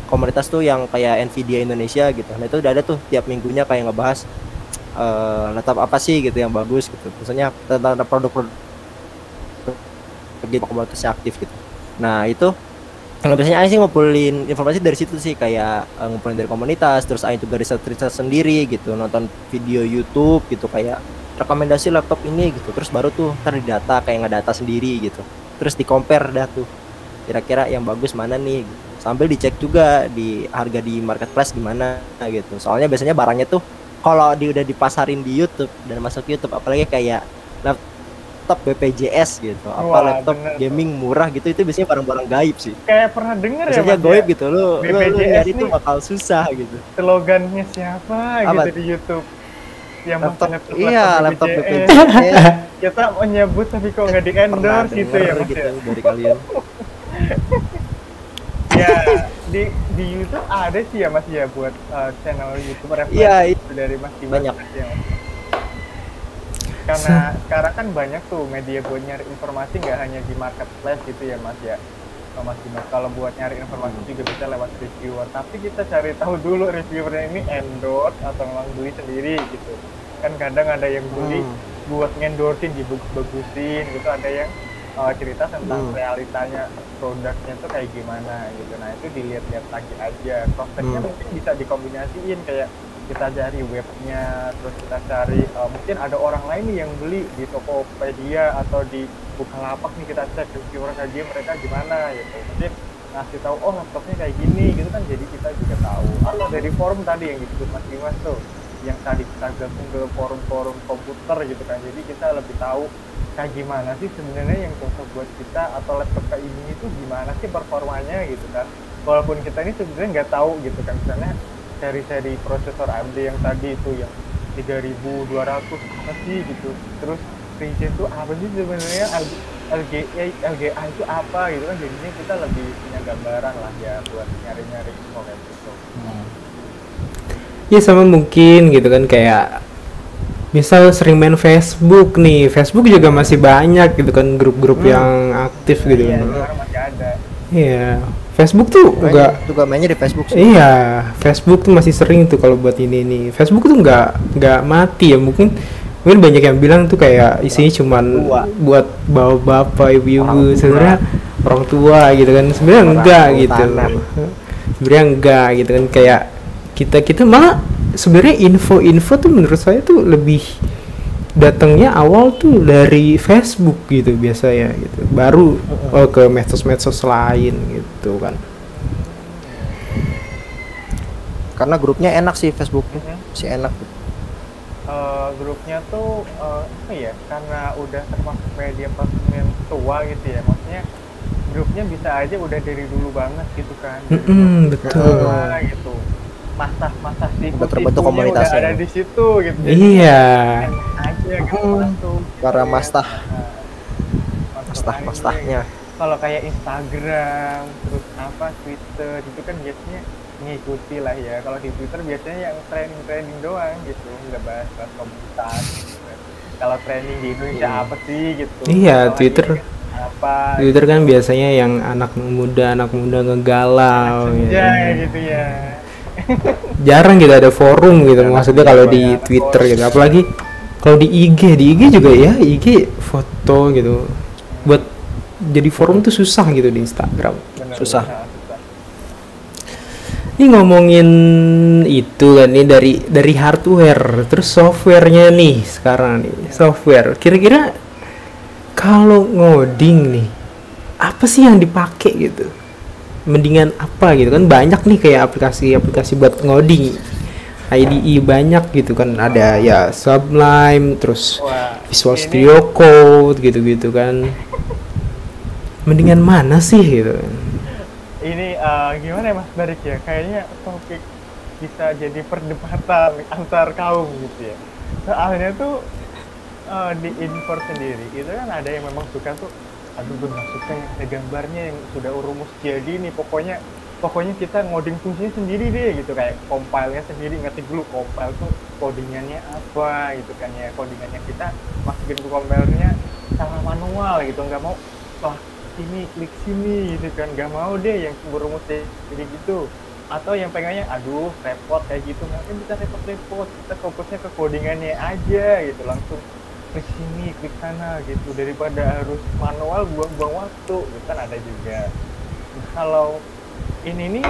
B: komunitas tuh yang kayak Nvidia Indonesia gitu, nah itu udah ada tuh tiap minggunya kayak ngebahas laptop apa sih gitu yang bagus gitu, misalnya tentang produk-produk gitu, komunitasnya aktif gitu. Nah itu biasanya Aing sih ngumpulin informasi dari situ sih, kayak ngumpulin dari komunitas, terus Aing juga riset sendiri gitu, nonton video YouTube gitu kayak rekomendasi laptop ini gitu, terus baru tuh ntar didata kayak ngedata sendiri gitu, terus di compare dah tuh kira-kira yang bagus mana nih gitu. Sambil dicek juga di harga di marketplace gimana gitu, soalnya biasanya barangnya tuh kalau udah dipasarin di YouTube dan masuk YouTube, apalagi kayak laptop BPJS gitu, laptop gaming murah gitu, itu biasanya barang-barang gaib sih.
C: Kayak pernah denger
B: biasanya
C: ya,
B: gaib gitu, lu nyari
C: nih,
B: tuh bakal susah gitu.
C: Slogannya siapa gitu di YouTube? Yang
B: laptop BPJS.
C: Kita mau nyebut tapi kok nggak di-endorse gitu ya Mas
B: gitu, dari kalian.
C: Ya di YouTube ada sih ya Mas ya, buat channel YouTube referensi
B: itu
C: dari Mas Dimas
B: banyak
C: ya, Mas. Karena sekarang kan banyak tuh media buat nyari informasi, nggak hanya di marketplace gitu ya Mas ya, Mas Dimas. Kalau buat nyari informasi juga bisa lewat reviewer, tapi kita cari tahu dulu reviewernya ini endorse atau memang beli sendiri gitu. Kan kadang ada yang beli buat ngendorsin, dibagus-bagusin gitu, ada yang cerita tentang realitanya produknya tuh kayak gimana gitu. Nah itu dilihat-lihat lagi aja, prospeknya mungkin bisa dikombinasiin, kayak kita cari webnya, terus kita cari mungkin ada orang lain nih yang beli di Tokopedia atau di Bukalapak nih, kita cek reviewernya dia mereka gimana gitu, mungkin ngasih tahu oh laptopnya kayak gini gitu kan, jadi kita juga tahu. Atau dari forum tadi yang disebut Mas Dimas tuh, yang tadi kita gabung ke forum-forum komputer gitu kan, jadi kita lebih tahu kayak gimana sih sebenarnya yang cocok buat kita, atau laptop kayak ini itu gimana sih performanya gitu kan, walaupun kita ini sebenarnya nggak tahu gitu kan. Misalnya seri-seri prosesor AMD yang tadi itu yang 3200 apa sih gitu. Terus Ryzen itu apa sih sebenarnya, LGA itu apa gitu kan, jadinya kita lebih punya gambaran lah ya buat nyari-nyari info kayak gitu.
A: Ya sama mungkin gitu kan, kayak misal sering main Facebook nih, Facebook juga masih banyak gitu kan grup-grup yang aktif gitu
C: Iya,
A: kan.
C: sekarang masih ada.
A: Iya, Facebook tuh enggak.
B: juga mainnya di Facebook sih.
A: Iya, Facebook tuh masih sering tuh kalau buat ini nih. Facebook tuh nggak mati ya, mungkin banyak yang bilang tuh kayak isinya cuman
B: Tua.
A: buat bapak ibu-ibu,
B: Orang tua.
A: sebenarnya orang tua gitu kan, sebenarnya
B: Orang
A: enggak gitu,
B: kehutanan.
A: sebenarnya enggak gitu kan, kayak kita malah sebenarnya info-info tuh menurut saya tuh lebih datangnya awal tuh dari Facebook gitu biasanya gitu, baru ke medsos-medsos lain gitu kan.
B: Karena grupnya enak sih Facebooknya, sih enak.
C: Grupnya tuh apa ya, karena udah termasuk media platform yang tua gitu ya, maksudnya grupnya bisa aja udah dari dulu banget gitu kan.
A: Betul.
C: Lama gitu, masa
B: Udah terbentuk komunitasnya.
C: udah ada di situ gitu.
A: Iya.
C: Enak aja gitu masuk gitu
B: Para
C: ya.
B: mastah.
C: Masuk aja.
B: Mastahnya.
C: Kalau kayak Instagram, terus apa Twitter itu kan biasanya ngikuti lah ya. Kalau di Twitter biasanya yang trending doang gitu, nggak bahas komunitas gitu kan. Kalau trending di Indonesia apa sih gitu.
A: Iya,
C: Kalau
A: Twitter.
C: lagi apa
A: Twitter kan biasanya yang anak muda ngegalau
C: senja gitu ya.
A: jarang gitu ada forum gitu, maksudnya kalau di Twitter gitu, apalagi kalau di IG juga ya, IG foto gitu, buat jadi forum tuh susah gitu di Instagram.
C: Bener,
B: Susah.
C: susah.
A: Ini ngomongin itu kan, ini dari hardware, terus softwarenya nih sekarang nih, software. Kira-kira kalau ngoding nih, apa sih yang dipakai gitu? Mendingan apa gitu kan, banyak nih kayak aplikasi-aplikasi buat ngoding. IDE banyak gitu kan, ada ya Sublime, terus
C: Wah,
A: Visual
C: ini-
A: Studio Code gitu-gitu kan. Mendingan mana sih gitu?
C: Ini gimana ya Mas Barik ya? Kayaknya topik bisa jadi perdebatan antar kaum gitu ya. Soalnya tuh di Infor sendiri itu kan ada yang memang suka tuh, aduh gue nggak suka yang ada gambarnya yang sudah rumus jadi nih, pokoknya kita ngoding fungsinya sendiri deh gitu, kayak compile-nya sendiri, ngetik dulu compile tuh codingannya apa gitu kan ya, codingannya kita masukin ke compile-nya secara manual gitu, nggak mau wah ini klik sini gitu kan, nggak mau deh yang rumus jadi gitu. Atau yang pengennya aduh repot kayak gitu, mungkin bisa repot-repot, kita fokusnya ke codingannya aja gitu, langsung klik sini klik sana gitu, daripada harus manual buang-buang waktu gitu kan, ada juga. Nah, kalau ini nih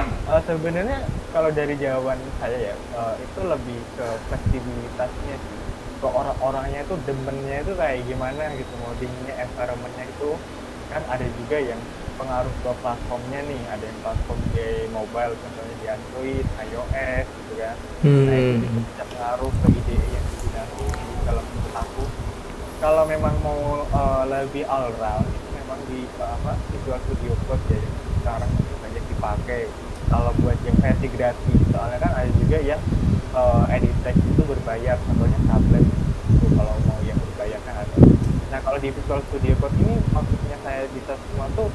C: sebenarnya kalau dari jawaban saya ya, itu lebih ke fleksibilitasnya sih, ke orang-orangnya itu demennya itu kayak gimana gitu, ngodingnya, environmentnya itu kan ada juga yang pengaruh ke platformnya nih, ada yang platform di mobile contohnya di Android, iOS gitu kan. Nah itu juga bisa pengaruh ke ide yang digunakan. Kalau menurut aku, kalau memang mau lebih all round itu memang di Visual Studio Code ya sekarang itu banyak dipakai. Kalau buat yang versi gratis, soalnya kan ada juga yang edit text itu berbayar, contohnya tablet itu kalau mau yang berbayar kan ada. Nah kalau di Visual Studio Code ini maksudnya saya bisa semua tuh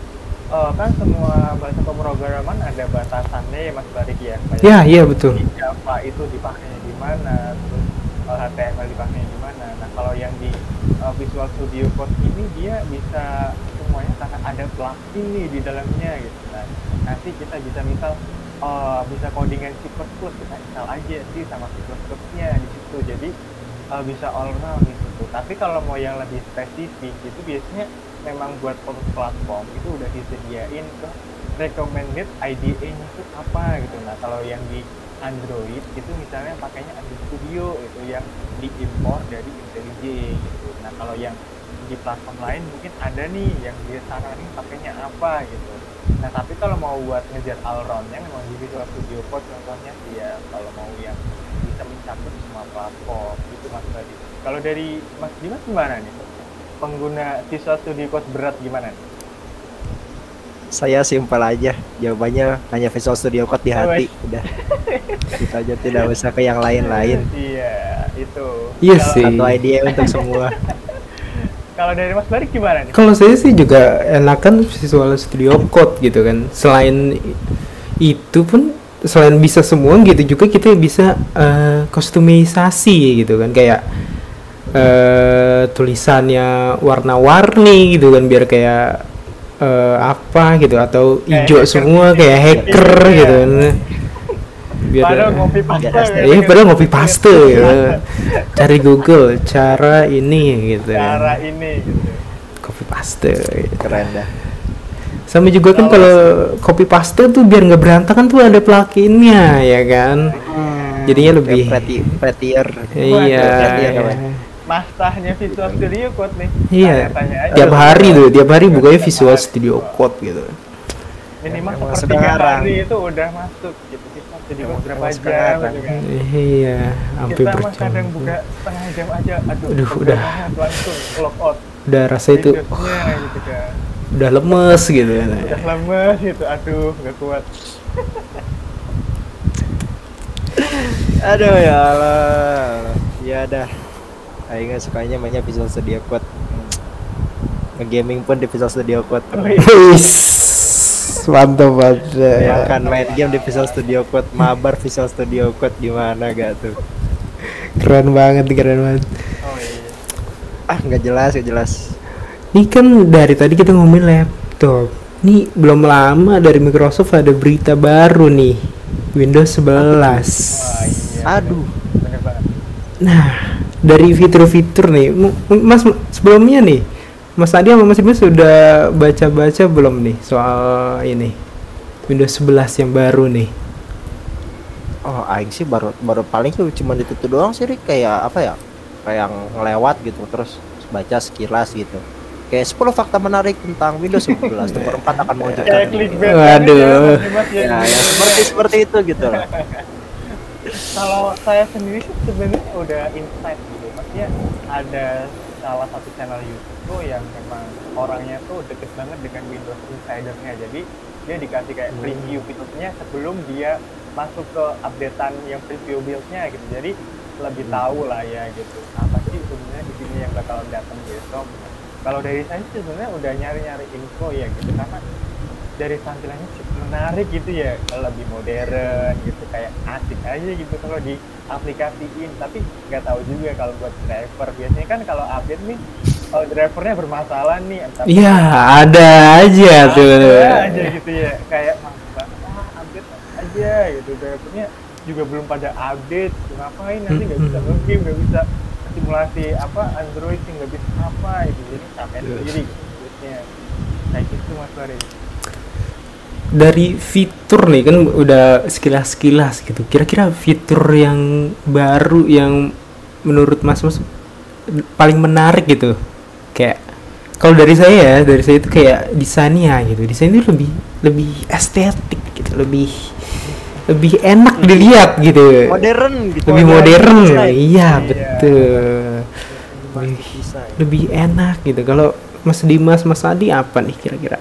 C: kan semua bahasa pemrograman ada batasannya ya Mas Barik ya.
A: Ya, iya betul.
C: Di Java itu dipakainya di mana, terus HTML dipakainya di mana. Nah kalau yang di Visual Studio Code ini dia bisa semuanya karena ada plugin nih di dalamnya gitu. Nah nanti kita bisa misal bisa codingan C++, kita install aja sih sama C++-nya di situ. Jadi bisa all round gitu. Tapi kalau mau yang lebih spesifik itu biasanya memang buat platform itu udah disediain ke recommended IDE-nya itu apa gitu. Nah kalau yang di Android itu misalnya pakainya Android Studio itu yang diimpor dari IntelliJ gitu. Nah kalau yang di platform lain mungkin ada nih yang dia saranin pakainya apa gitu. Nah tapi kalau mau buat ngejar all round-nya memang di Visual Studio Code contohnya sih ya, kalau mau yang bisa mencakup semua platform itu Mas Badi. Kalau dari Mas Dimas gimana nih? Pengguna Visual Studio Code berat gimana nih?
B: Saya simpel aja. Jawabannya hanya Visual Studio Code di hati. Udah. Kita aja tidak usah ke yang lain-lain.
C: Iya, itu.
A: Iya
C: Kalau-
A: sih.
B: Satu idea untuk semua.
C: Kalau dari Mas Barik gimana nih?
A: Kalau saya sih juga enakan Visual Studio Code gitu kan. Selain itu pun selain bisa semua gitu juga kita bisa kustomisasi gitu kan, kayak tulisannya warna-warni gitu kan biar kayak apa gitu, atau
C: Kayak
A: hijau
C: hacker
A: semua
C: gitu.
A: kayak hacker
C: Iya.
A: gitu kan. Biar
C: Padahal ngopi paste.
A: padahal ngopi paste gitu. Cari Google cara ini gitu.
C: Cara ini gitu.
A: Copy paste gitu.
B: Keren dah.
A: Sama juga kan kalau copy paste tuh biar nggak berantakan tuh ada pluginnya ya kan. Jadinya lebih
B: Prettier.
A: iya.
B: Prettier apa?
C: Mastahnya Visual Studio Code nih.
A: Iya.
C: Tanya aja.
A: Tiap hari tuh, tiap hari bukanya Visual Studio Code gitu.
C: Minimal
B: Emang
C: sepertiga
B: sekarang.
C: hari itu udah masuk gitu. Visual Studio Code berapa
B: Emang
C: jam
B: sekarang.
C: gitu kan.
A: Iya, sampai
C: Kita mah kadang
A: berjam.
C: buka setengah jam aja. Aduh,
A: Aduh,
C: programnya langsung log out.
A: Udah rasa itu
C: Berikutnya gitu kan.
A: udah lemes gitu kan.
C: Udah lemes gitu. Aduh, nggak kuat.
B: Aduh ya Allah. Ya dah. Aing sukanya mainnya Visual Studio Code. Nge-gaming pun di Visual Studio Code.
C: Oh, iya.
A: Wis, mantap banget.
B: Makan main game di Visual Studio Code, mabar Visual Studio Code gimana gak tuh?
A: Keren banget, keren banget.
C: Oh iya.
B: Ah nggak jelas, nggak jelas.
A: Ini kan dari tadi kita ngomongin laptop. Nih belum lama dari Microsoft ada berita baru nih, Windows 11.
C: Wah, iya.
B: Aduh.
C: Bener banget.
A: Nah, dari fitur-fitur nih, Mas sebelumnya nih, Mas Adi sama Mas Dimas sudah baca-baca belum nih soal ini Windows 11 yang baru nih?
B: Oh, aing sih baru paling sih cuma itu doang sih, Rik. Kayak apa ya? Kayak yang ngelewat gitu, terus baca sekilas gitu. Kayak 10 fakta menarik tentang Windows 11 nomor 4 akan mewujudkan.
C: Kayak clickbait.
A: Waduh.
B: Ya, ya seperti itu gitu loh.
C: Kalau saya sendiri sih sebenarnya udah insight gitu. Maksudnya ada salah satu channel YouTube tuh yang memang orangnya tuh deket banget dengan Windows Insider-nya. Jadi dia dikasih kayak preview fiturnya sebelum dia masuk ke updatean yang preview build-nya gitu. Jadi lebih tahu lah ya gitu. Apa sih sebenarnya di sini yang bakal datang besok. Kalau dari saya sih sebenarnya udah nyari-nyari info ya gitu, karena dari tampilannya cukup menarik gitu ya, lebih modern gitu, kayak asik aja gitu kalau diaplikasiin. Tapi nggak tahu juga kalau buat driver, biasanya kan kalau update nih drivernya bermasalah nih, entah
A: Iya, ada aja tuh.
C: ada aja gitu ya, kayak update aja gitu, drivernya juga belum pada update, ngapain nanti nggak bisa nge-game, nggak bisa simulasi apa Android sih, nggak bisa apa itu, jadi capek sendiri gitu biasanya. Kayak gitu Mas Bari.
A: Dari fitur nih kan udah sekilas-sekilas gitu. Kira-kira fitur yang baru yang menurut Mas paling menarik gitu. Kayak kalau dari saya itu kayak desainnya gitu. Desain itu lebih estetik gitu, lebih enak dilihat gitu.
B: Modern gitu.
A: Lebih modern.
B: design.
A: Iya, betul.
B: Bagus desain.
A: Lebih enak gitu. Kalau Mas Dimas, Mas Adi apa nih kira-kira?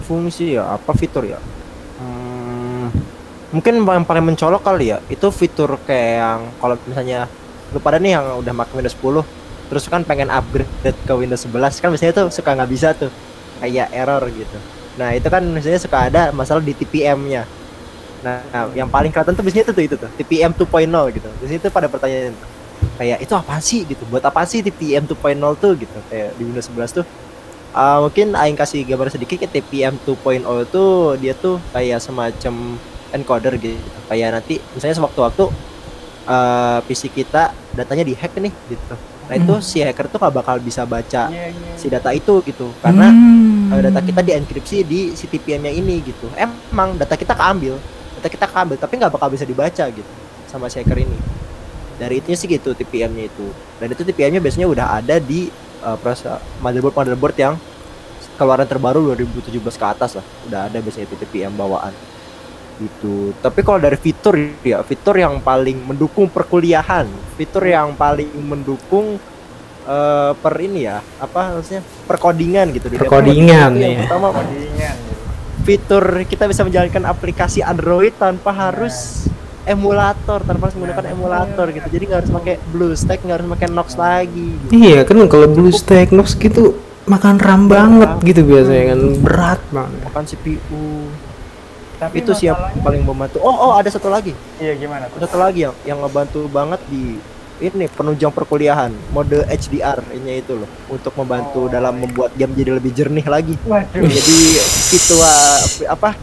B: Fungsi ya, apa fitur ya? Mungkin yang paling mencolok kali ya, itu fitur kayak yang kalau misalnya lu pada nih yang udah pakai Windows 10 terus kan pengen upgrade ke Windows 11 kan biasanya tuh suka nggak bisa tuh, kayak error gitu. Nah itu kan biasanya suka ada masalah di TPM-nya. Nah yang paling kelihatan tuh biasanya itu tuh TPM 2.0 gitu. Biasanya itu pada pertanyaan kayak itu apa sih gitu, buat apa sih TPM 2.0 tuh gitu, kayak di Windows 11 tuh. Mungkin aing kasih gambar sedikit, ke TPM 2.0 tuh dia tuh kayak semacam encoder gitu. Kayak nanti misalnya sewaktu-waktu PC kita datanya dihack nih gitu. Nah itu si hacker tuh gak bakal bisa baca si data itu gitu, karena data kita dienkripsi di si TPM-nya ini gitu. Emang data kita keambil, tapi nggak bakal bisa dibaca gitu sama si hacker ini. Dari itu sih gitu TPM-nya itu. Dan itu TPM-nya biasanya udah ada di motherboard yang keluaran terbaru 2017 ke atas lah. Udah ada biasanya itu TPM bawaan gitu. Tapi kalau dari fitur ya, fitur yang paling mendukung perkuliahan, fitur yang paling mendukung per ini ya, apa maksudnya per codingan gitu di
A: Perkodingan
B: Deploy. Itu
A: ya.
B: yang pertama
C: Codingan gitu.
B: fitur kita bisa menjalankan aplikasi Android tanpa harus emulator, tanpa harus menggunakan emulator gitu. Jadi nggak harus pakai BlueStack, nggak harus pakai Nox lagi gitu.
A: Iya kan kalau BlueStack Nox gitu makan RAM banget gitu biasanya kan, berat banget.
B: Makan CPU.
C: Tapi
B: Itu sih yang
C: masalahnya-
B: paling membantu. Oh, ada satu lagi.
C: Iya gimana tuh?
B: Ada satu lagi yang ngebantu banget di ini penunjang perkuliahan, mode HDR-nya itu loh, untuk membantu dalam membuat game jadi lebih jernih lagi.
C: Waduh.
B: Jadi apa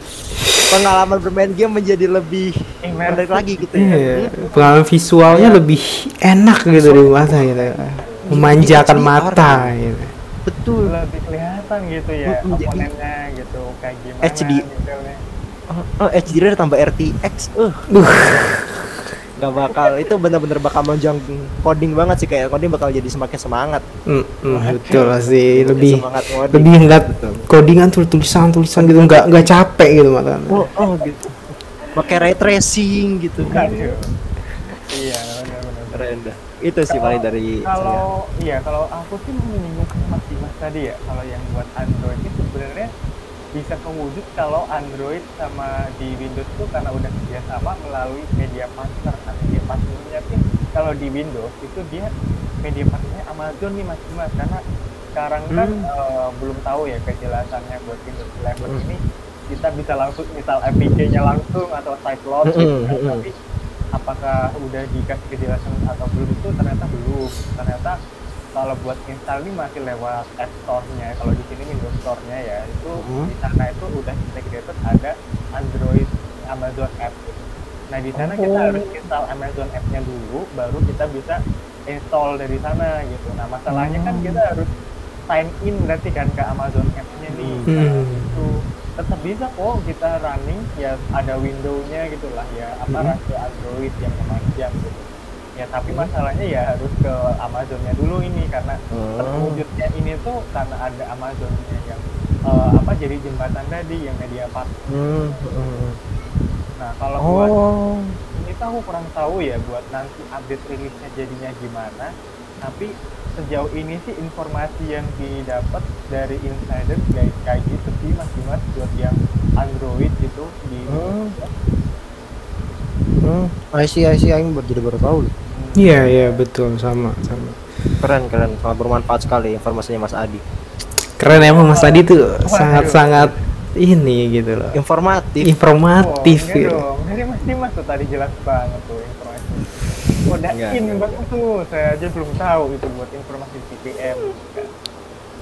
B: pengalaman bermain game menjadi lebih menarik lagi gitu ya.
A: Iya, pengalaman visualnya lebih enak gitu di mata gitu. Memanjakan
B: HDR.
A: mata gitu.
B: Betul.
C: Lebih kelihatan gitu ya
B: Jadi-
C: oponennya gitu kayak gimana
B: HD.
C: detailnya.
B: HDR tambah RTX. Gak bakal, itu bener-bener bakal menunjang coding banget sih, kayak coding bakal jadi semakin semangat.
A: Betul lah sih, lebih
B: Semangat coding.
A: lebih ngeliat codingan tulisan gitu nggak capek gitu mata.
B: Gitu. Pakai ray tracing gitu kan.
C: Aduh. Iya benar-benar.
B: Keren dah. Itu sih paling dari saya.
C: Kalau aku sih menyinggung Mas Dimas tadi ya, kalau yang buat Android itu sebenarnya bisa kewujud kalau Android sama di Windows itu karena udah kerjasama melalui media partner. Nah, media partnernya sih kalau di Windows itu dia media partnernya Amazon nih Mas Dimas, karena sekarang kan belum tahu ya kejelasannya buat Windows 11 ini kita bisa langsung misal APK-nya langsung atau site launch gitu kan. Tapi apakah udah dikasih kejelasan atau belum, itu ternyata belum. Ternyata kalau buat install ini masih lewat App Store-nya. Kalau di sini Windows Store-nya ya, itu di sana itu udah integrated ada Android Amazon App gitu. Nah, di sana kita harus install Amazon App-nya dulu, baru kita bisa install dari sana gitu. Nah, masalahnya kan kita harus sign in berarti kan ke Amazon App-nya nih. Nah, itu tetap bisa kok kita running ya, ada window-nya gitulah ya, apa rasio Android yang memanjang gitu. Ya tapi masalahnya ya harus ke Amazonnya dulu ini, karena terwujudnya ini tuh karena ada Amazonnya yang jadi jembatan tadi yang media partner. Nah kalau buat ini tuh aku kurang tahu ya buat nanti update rilisnya jadinya gimana. Tapi sejauh ini sih informasi yang didapat dari insider kayak gitu sih Mas Dimas, buat yang Android gitu di
B: I see, Aing baru tahu loh.
A: Iya betul, sama.
B: Keren, sangat bermanfaat sekali informasinya Mas Adi.
A: Keren emang Mas Adi tuh sangat ini gitu loh.
B: Informatif
A: Gitu.
C: Dari Mas Dimas tuh tadi jelas banget tuh informasi. Udah banget tuh, saya aja belum tahu itu buat informasi CPM.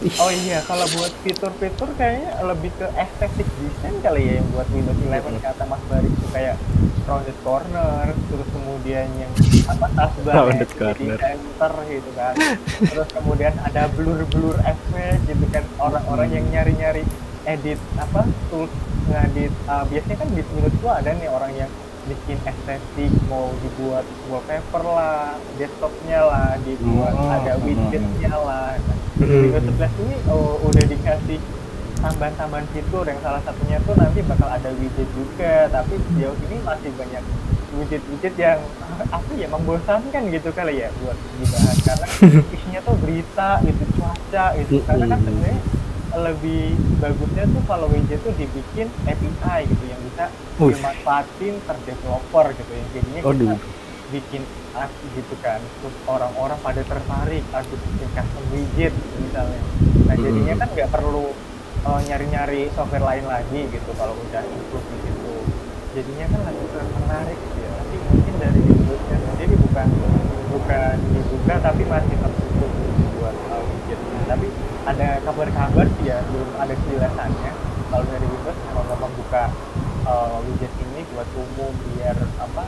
C: Oh iya, kalau buat fitur-fitur kayaknya lebih ke estetik desain kali ya yang buat Windows 11 kata Mas Barik tuh, kayak rounded corner, terus kemudian yang taskbar di center gitu kan. Terus kemudian ada blur effect gitu kan, orang-orang yang nyari-nyari edit tools ngedit biasanya kan di Windows itu ada nih orang yang bikin estetik, mau dibuat wallpaper lah, desktopnya lah, dibuat ada widgetnya lah. Windows 11 ini udah dikasih tambahan-tambahan fitur yang salah satunya tuh nanti bakal ada widget juga, tapi sejauh ini masih banyak widget-widget yang membosankan gitu kali ya buat dibahas, karena isinya tuh berita gitu, cuaca gitu. Karena kan sebenarnya lebih bagusnya tuh kalau widget tuh dibikin API gitu yang bisa dimanfaatin per developer gitu, yang jadinya kita bikin gitu kan, terus orang-orang pada tertarik bikin custom widget gitu misalnya. Nah jadinya kan nggak perlu nyari-nyari software lain lagi gitu kalau udah improve gitu. Jadinya kan lebih menarik gitu ya. Tapi mungkin dari Windowsnya sendiri bukan dibuka, tapi masih tertutup buat widget. Tapi ada kabar-kabar sih ya, belum ada kejelasannya kalau dari Windows mau membuka widget ini buat umum biar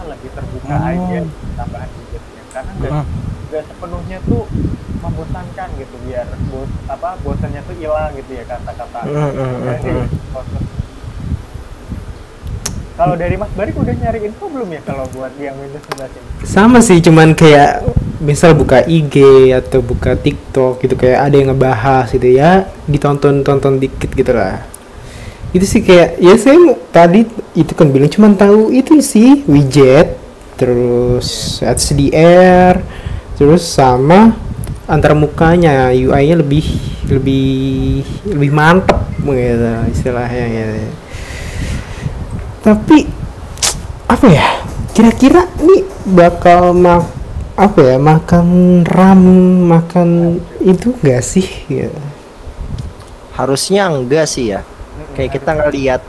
C: lebih terbuka aja tambahan widgetnya, karena nggak sepenuhnya tuh membosankan gitu, biar bosannya tuh hilang gitu ya kata-kata. Kalau dari Mas Barik udah nyari info belum ya kalau buat yang Windows 11 ini?
A: Sama sih, cuman kayak misal buka IG atau buka TikTok gitu, kayak ada yang ngebahas gitu ya, ditonton dikit gitu lah. Itu sih kayak ya saya tadi itu kan bilang cuman tahu itu sih widget, terus HDR, terus sama antar mukanya, UI-nya lebih lebih lebih mantep gitu istilahnya gitu. Tapi apa ya? Kira-kira nih bakal apa ya, makan RAM, makan itu enggak sih? Ya.
B: Harusnya enggak sih ya. Kayak kita ngelihat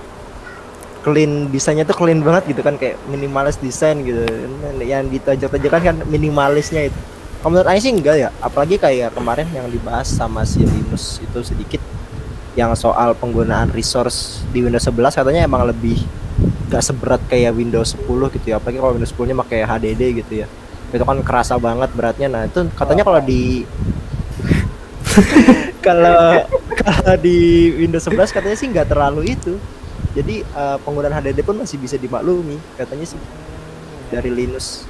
B: clean desainnya tuh clean banget gitu kan, kayak minimalis desain gitu. Yang ditajak-tajakan kan minimalisnya itu. Kalau menurut Aing sih enggak ya. Apalagi kayak kemarin yang dibahas sama si Linus itu sedikit, yang soal penggunaan resource di Windows 11 katanya emang lebih gak seberat kayak Windows 10 gitu ya. Apalagi kalau Windows 10-nya pakai HDD gitu ya. Itu kan kerasa banget beratnya. Nah, itu katanya kalau di kalau di Windows 11 katanya sih nggak terlalu itu. Jadi penggunaan HDD pun masih bisa dimaklumi katanya sih dari Linus.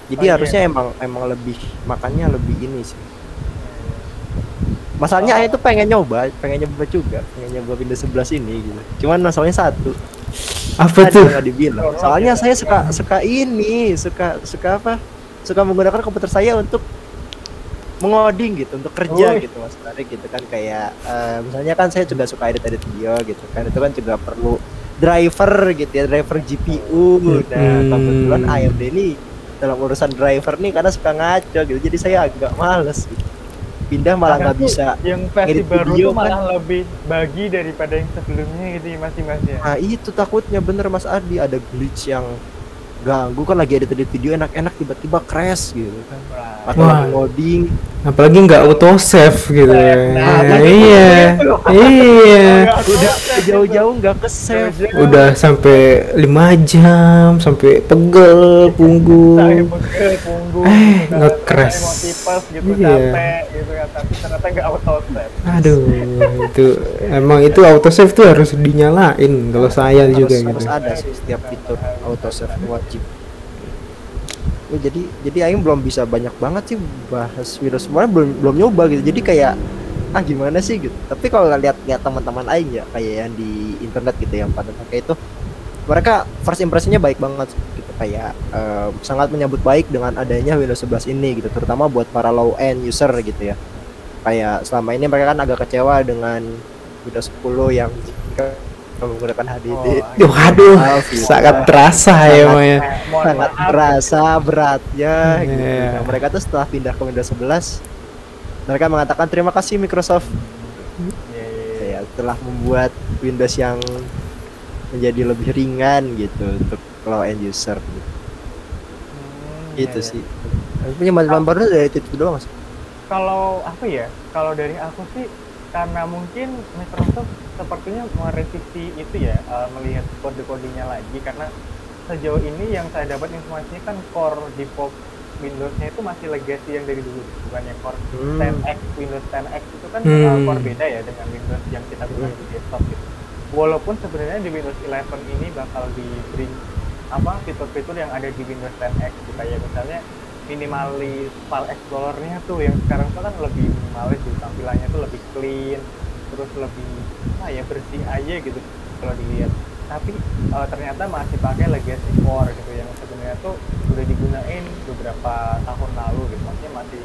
B: Jadi harusnya emang lebih, makanya lebih ini sih. Masalahnya saya tuh pengen nyoba juga, pengen nyoba Windows 11 ini gitu. Cuman masalahnya satu.
A: Apa tuh?
B: Nggak dibilang. Soalnya saya suka apa? Suka menggunakan komputer saya untuk mengoding gitu, untuk kerja gitu Mas Tarik gitu kan, kayak misalnya kan saya juga suka edit video gitu kan, itu kan juga perlu driver gitu ya, driver GPU. Nah, kebetulan AMD ini dalam urusan driver nih karena suka ngaco gitu, jadi saya agak males gitu. Pindah malah nggak bisa.
C: Yang versi baru tuh malah kan lebih bagi daripada yang sebelumnya gitu ya masing-masing.
B: Nah itu takutnya bener Mas Adi, ada glitch yang ganggu kan, lagi edit video enak-enak tiba-tiba crash gitu kan, atau loading,
A: apalagi nggak auto save gitu. Iya
B: udah jauh-jauh nggak ke save,
A: udah sampai 5 jam sampai pegel punggung, nge-crash
C: gitu, capek gitu kan, tapi ternyata nggak auto save.
A: Aduh, itu emang itu auto save tuh harus dinyalain kalau saya juga gitu.
B: Harus ada sih setiap fitur auto save wajib. Ya, jadi Aing belum bisa banyak banget sih bahas Windows, sebenarnya belum nyoba gitu. Jadi kayak gimana sih gitu. Tapi kalau lihat teman-teman Aing ya kayak yang di internet gitu yang pada pakai itu, mereka first impressionnya baik banget gitu, kayak sangat menyambut baik dengan adanya Windows 11 ini gitu, terutama buat para low end user gitu ya. Kayak selama ini mereka kan agak kecewa dengan Windows 10 yang menggunakan HDD.
A: Waduh, sangat terasa ya Maya.
B: Sangat terasa beratnya gitu. Nah, mereka tuh setelah pindah ke Windows 11, mereka mengatakan terima kasih Microsoft. Ya, telah membuat Windows yang menjadi lebih ringan gitu untuk low end user gitu. Gitu sih. Punya manfaat baru dari itu doang sih.
C: Kalau apa ya? Kalau dari aku sih, karena mungkin Microsoft sepertinya merevisi itu ya, melihat kode-kodenya lagi, karena sejauh ini yang saya dapat informasinya kan core default Windows-nya itu masih legacy yang dari dulu, bukannya core 10X, Windows 10X itu kan core beda ya dengan Windows yang kita gunakan di desktop gitu. Walaupun sebenarnya di Windows 11 ini bakal diberi fitur-fitur yang ada di Windows 10X gitu, kayak misalnya minimalis file explorer-nya tuh yang sekarang tuh kan lebih minimalis gitu, tampilannya tuh lebih clean, terus lebih bersih aja gitu kalau dilihat. Tapi ternyata masih pakai legacy core gitu yang sebenarnya tuh udah digunain beberapa tahun lalu gitu, maksudnya masih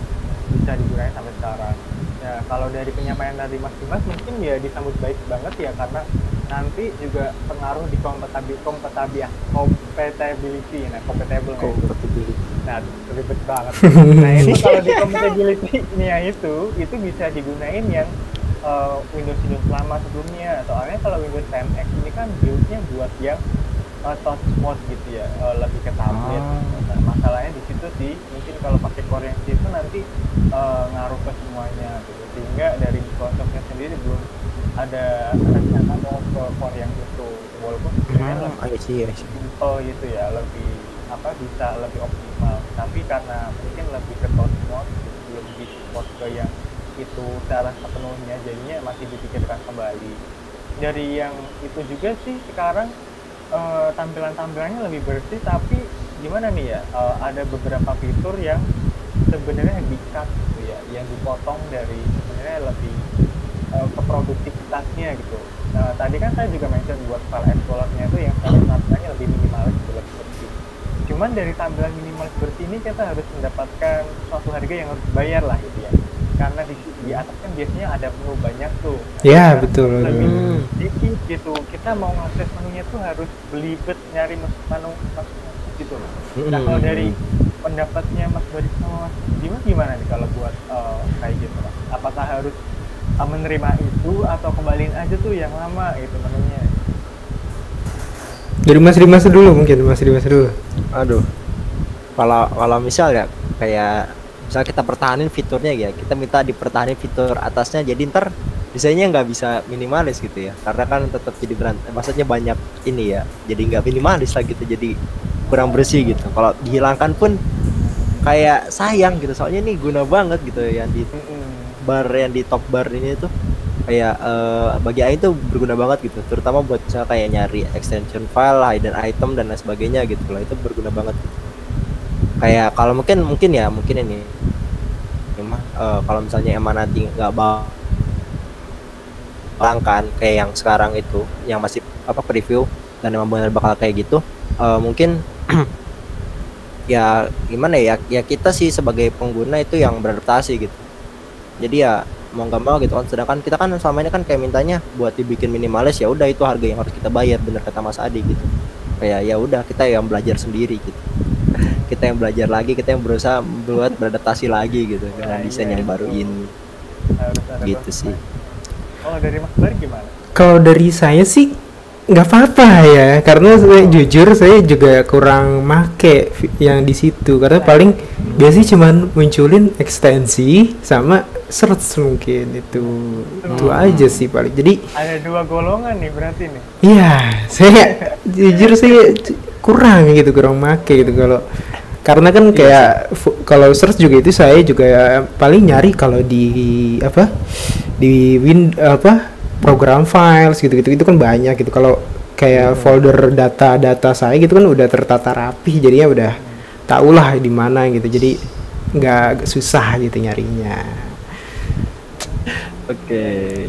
C: bisa digunain sampai sekarang. Ya kalau dari penyampaian dari Mas Dimas mungkin ya disambut baik banget ya, karena nanti juga pengaruh di compatibility. Nah, ribet banget. Nah, itu kalau di compatibility-nya itu bisa digunain yang Windows lama sebelumnya. Soalnya kalau Windows 10X ini kan build-nya buat yang touch mode gitu ya, lebih ke tablet. Nah, masalahnya di situ sih, mungkin kalau pakai core yang itu nanti ngaruh ke semuanya gitu. Sehingga dari Microsoft-nya sendiri belum ada rencana mau ke core yang itu, walaupun sebenarnya lebih simple gitu ya, lebih bisa lebih optimal, tapi karena mungkin lebih ke touch mode gitu, belum di support ke yang itu secara sepenuhnya, jadinya masih dipikirkan kembali. Dari yang itu juga sih sekarang tampilannya lebih bersih, tapi gimana nih ya, ada beberapa fitur yang sebenarnya di-cut gitu ya, yang dipotong dari sebenarnya lebih ke produktivitasnya gitu. Tadi kan saya juga mention buat file explorer-nya itu yang tampilannya lebih minimalis gitu, lebih bersih. Cuma Cuman dari tampilan minimalis seperti ini kita harus mendapatkan suatu harga yang harus dibayar lah gitu ya. Karena di atas kan biasanya ada menu banyak tuh.
A: Ya,
C: Nah,
A: betul.
C: lebih sedikit gitu. Kita mau ngakses menunya tuh harus belibet nyari menu gitu loh. Nah, kalau dari pendapatnya Mas Barik sama Mas Dimas gimana nih kalau buat kayak gitu Mas? Apakah harus menerima itu atau kembaliin aja tuh yang lama gitu menunya?
A: Dari Mas Dimas dulu mungkin, Mas Dimas dulu.
B: Aduh, kalau misal ya kayak misal kita pertahanin fiturnya ya, kita minta dipertahanin fitur atasnya, jadi ntar desainnya nggak bisa minimalis gitu ya, karena kan tetap jadi maksudnya banyak ini ya, jadi nggak minimalis lah gitu, jadi kurang bersih gitu. Kalau dihilangkan pun kayak sayang gitu, soalnya ini guna banget gitu yang di bar, yang di top bar ini tuh kayak bagi Aing tuh berguna banget gitu, terutama buat misalnya kayak nyari extension file, hidden item dan lain sebagainya gitu lah, itu berguna banget gitu. Kayak kalau mungkin ini emang kalau misalnya emang nanti nggak kan kayak yang sekarang itu yang masih preview dan emang benar bakal kayak gitu, mungkin ya gimana ya kita sih sebagai pengguna itu yang beradaptasi gitu. Jadi ya mau nggak mau gitu kan, sedangkan kita kan selama ini kan kayak mintanya buat dibikin minimalis, ya udah itu harga yang harus kita bayar, bener kata Mas Adi gitu. Kayak ya udah kita yang belajar sendiri gitu. Kita yang belajar lagi, kita yang berusaha buat beradaptasi lagi gitu dengan desain yang baru ini. Gitu sih.
C: Kalau dari Mas Barik gimana?
A: Kalau dari saya sih nggak apa-apa ya, karena saya jujur saya juga kurang make yang di situ, karena paling biasanya cuman munculin ekstensi sama search mungkin itu aja sih paling. Jadi
C: ada dua golongan nih berarti nih.
A: iya, saya jujur saya kurang make gitu kalau, karena kan kayak kalau search juga itu saya juga paling nyari kalau di program files gitu itu kan banyak gitu. Kalau kayak folder data saya gitu kan udah tertata rapi, jadinya udah tahulah di mana gitu, jadi nggak susah gitu nyarinya.
B: Oke.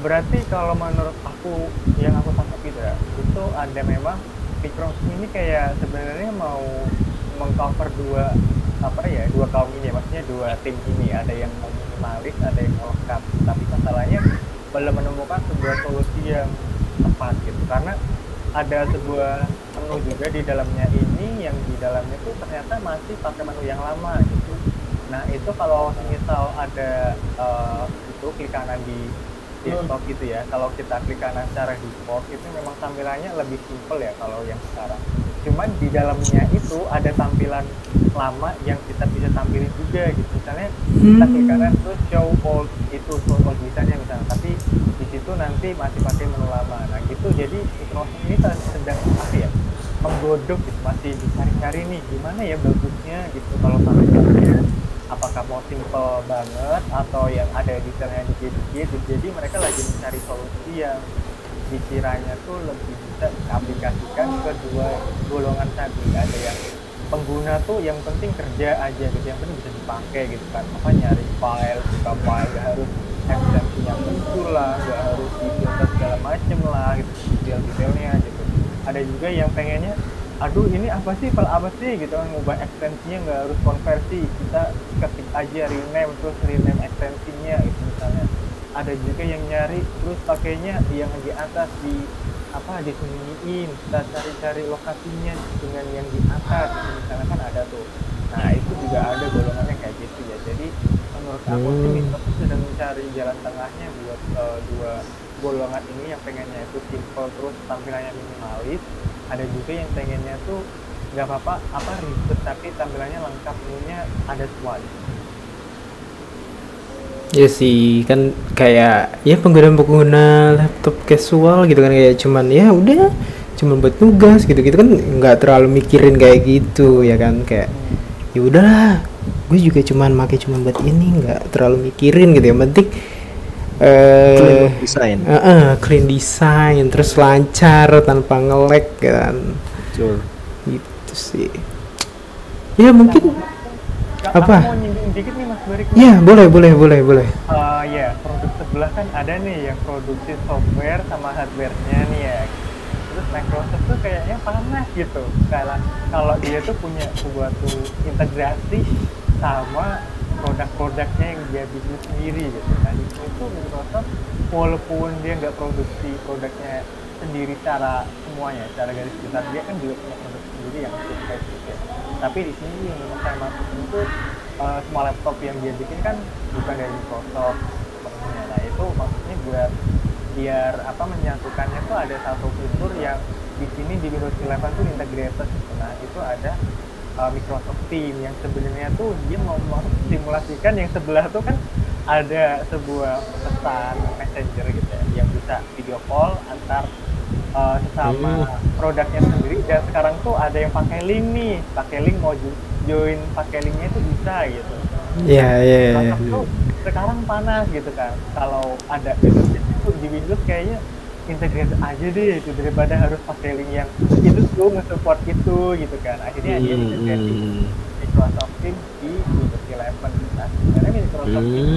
C: Berarti kalau menurut aku yang aku tangkap gitu ya, itu ada memang Microsoft ini kayak sebenarnya mau mengcover dua kaum ini ya, maksudnya dua tim ini, ada yang mau minimalis, ada yang mau lengkap, tapi masalahnya belum menemukan sebuah solusi yang tepat gitu, karena ada sebuah menu juga di dalamnya ini yang di dalamnya tuh ternyata masih pakai menu yang lama gitu. Nah itu kalau misal ada itu klik kanan di desktop gitu ya, kalau kita klik kanan secara default itu memang tampilannya lebih simple ya kalau yang sekarang. Cuman di dalamnya itu ada tampilan lama yang kita bisa tampilin juga gitu. Misalnya kita klik kanan terus show all desainnya misalnya, tapi di situ nanti masih pakai menu lama. Nah gitu, jadi Microsoft ini sedang menggodok gitu, masih dicari-cari nih gimana ya bagusnya gitu kalau tampilannya. Apakah mau simple banget atau yang ada desainnya dikit-dikit, jadi mereka lagi mencari solusi yang dikiranya tuh lebih bisa diaplikasikan ke dua golongan tadi. Ada yang pengguna tuh yang penting kerja aja gitu, yang penting bisa dipakai gitu kan, nyari file, buka file, gak harus ekstensi yang muncul lah, gak harus difilter segala macem lah gitu, detail-detailnya gitu. Ada juga yang pengennya aduh ini apa sih gitu kan, ngubah ekstensinya nggak harus konversi, kita ketik aja rename terus rename ekstensinya itu misalnya. Ada juga yang nyari terus pakainya yang di atas disembunyiin, kita cari-cari lokasinya dengan yang di atas misalnya kan ada tuh. Nah itu juga ada golongannya kayak gitu ya. Jadi menurut aku sih Microsoft sedang mencari jalan tengahnya buat dua golongan ini, yang pengennya itu simple terus tampilannya minimalis. Ada juga yang pengennya tuh nggak apa-apa ribet tapi tampilannya lengkap, menunya ada semua.
A: Ya sih, kan kayak ya pengguna laptop casual gitu kan, kayak cuman ya udah cuman buat tugas gitu kan, nggak terlalu mikirin kayak gitu ya kan, kayak ya udahlah gue juga cuman buat ini, nggak terlalu mikirin gitu, yang penting clean design terus lancar tanpa nge-lag kan.
B: Betul.
A: Gitu sih ya, mungkin apa
C: mau nyinggung dikit nih Mas Barik?
A: Ya boleh
C: Ya produk sebelah kan ada nih yang produksi software sama hardware-nya nih ya. Terus Microsoft tuh kayaknya panas gitu. Kalau dia tuh punya suatu integrasi sama produk-produknya yang dia bikin sendiri gitu. Nah di sini tuh Microsoft walaupun dia nggak produksi produknya sendiri secara semuanya, secara garis besar dia kan juga punya produk sendiri yang sukses gitu ya. Tapi di sini yang saya maksud itu semua laptop yang dia bikin kan bukan dari Microsoft sepenuhnya. Nah itu maksudnya buat biar menyatukannya tuh ada satu fitur yang di sini di Windows 11 tuh integrated gitu. Nah itu ada Microsoft Teams yang sebenarnya tuh dia mau simulasikan yang sebelah tuh kan ada sebuah pesan messenger gitu ya yang bisa video call antar sesama produknya sendiri, dan sekarang tuh ada yang pakai link mau join pakai linknya itu bisa gitu.
A: Iya.
C: Tuh sekarang panas gitu kan, kalau ada itu di Windows kayaknya integrated aja deh itu daripada harus pakai link yang itu tuh nge-support itu gitu kan. Akhirnya dia integrasi Microsoft Teams di Windows 11. Nah sebenarnya Microsoft Teams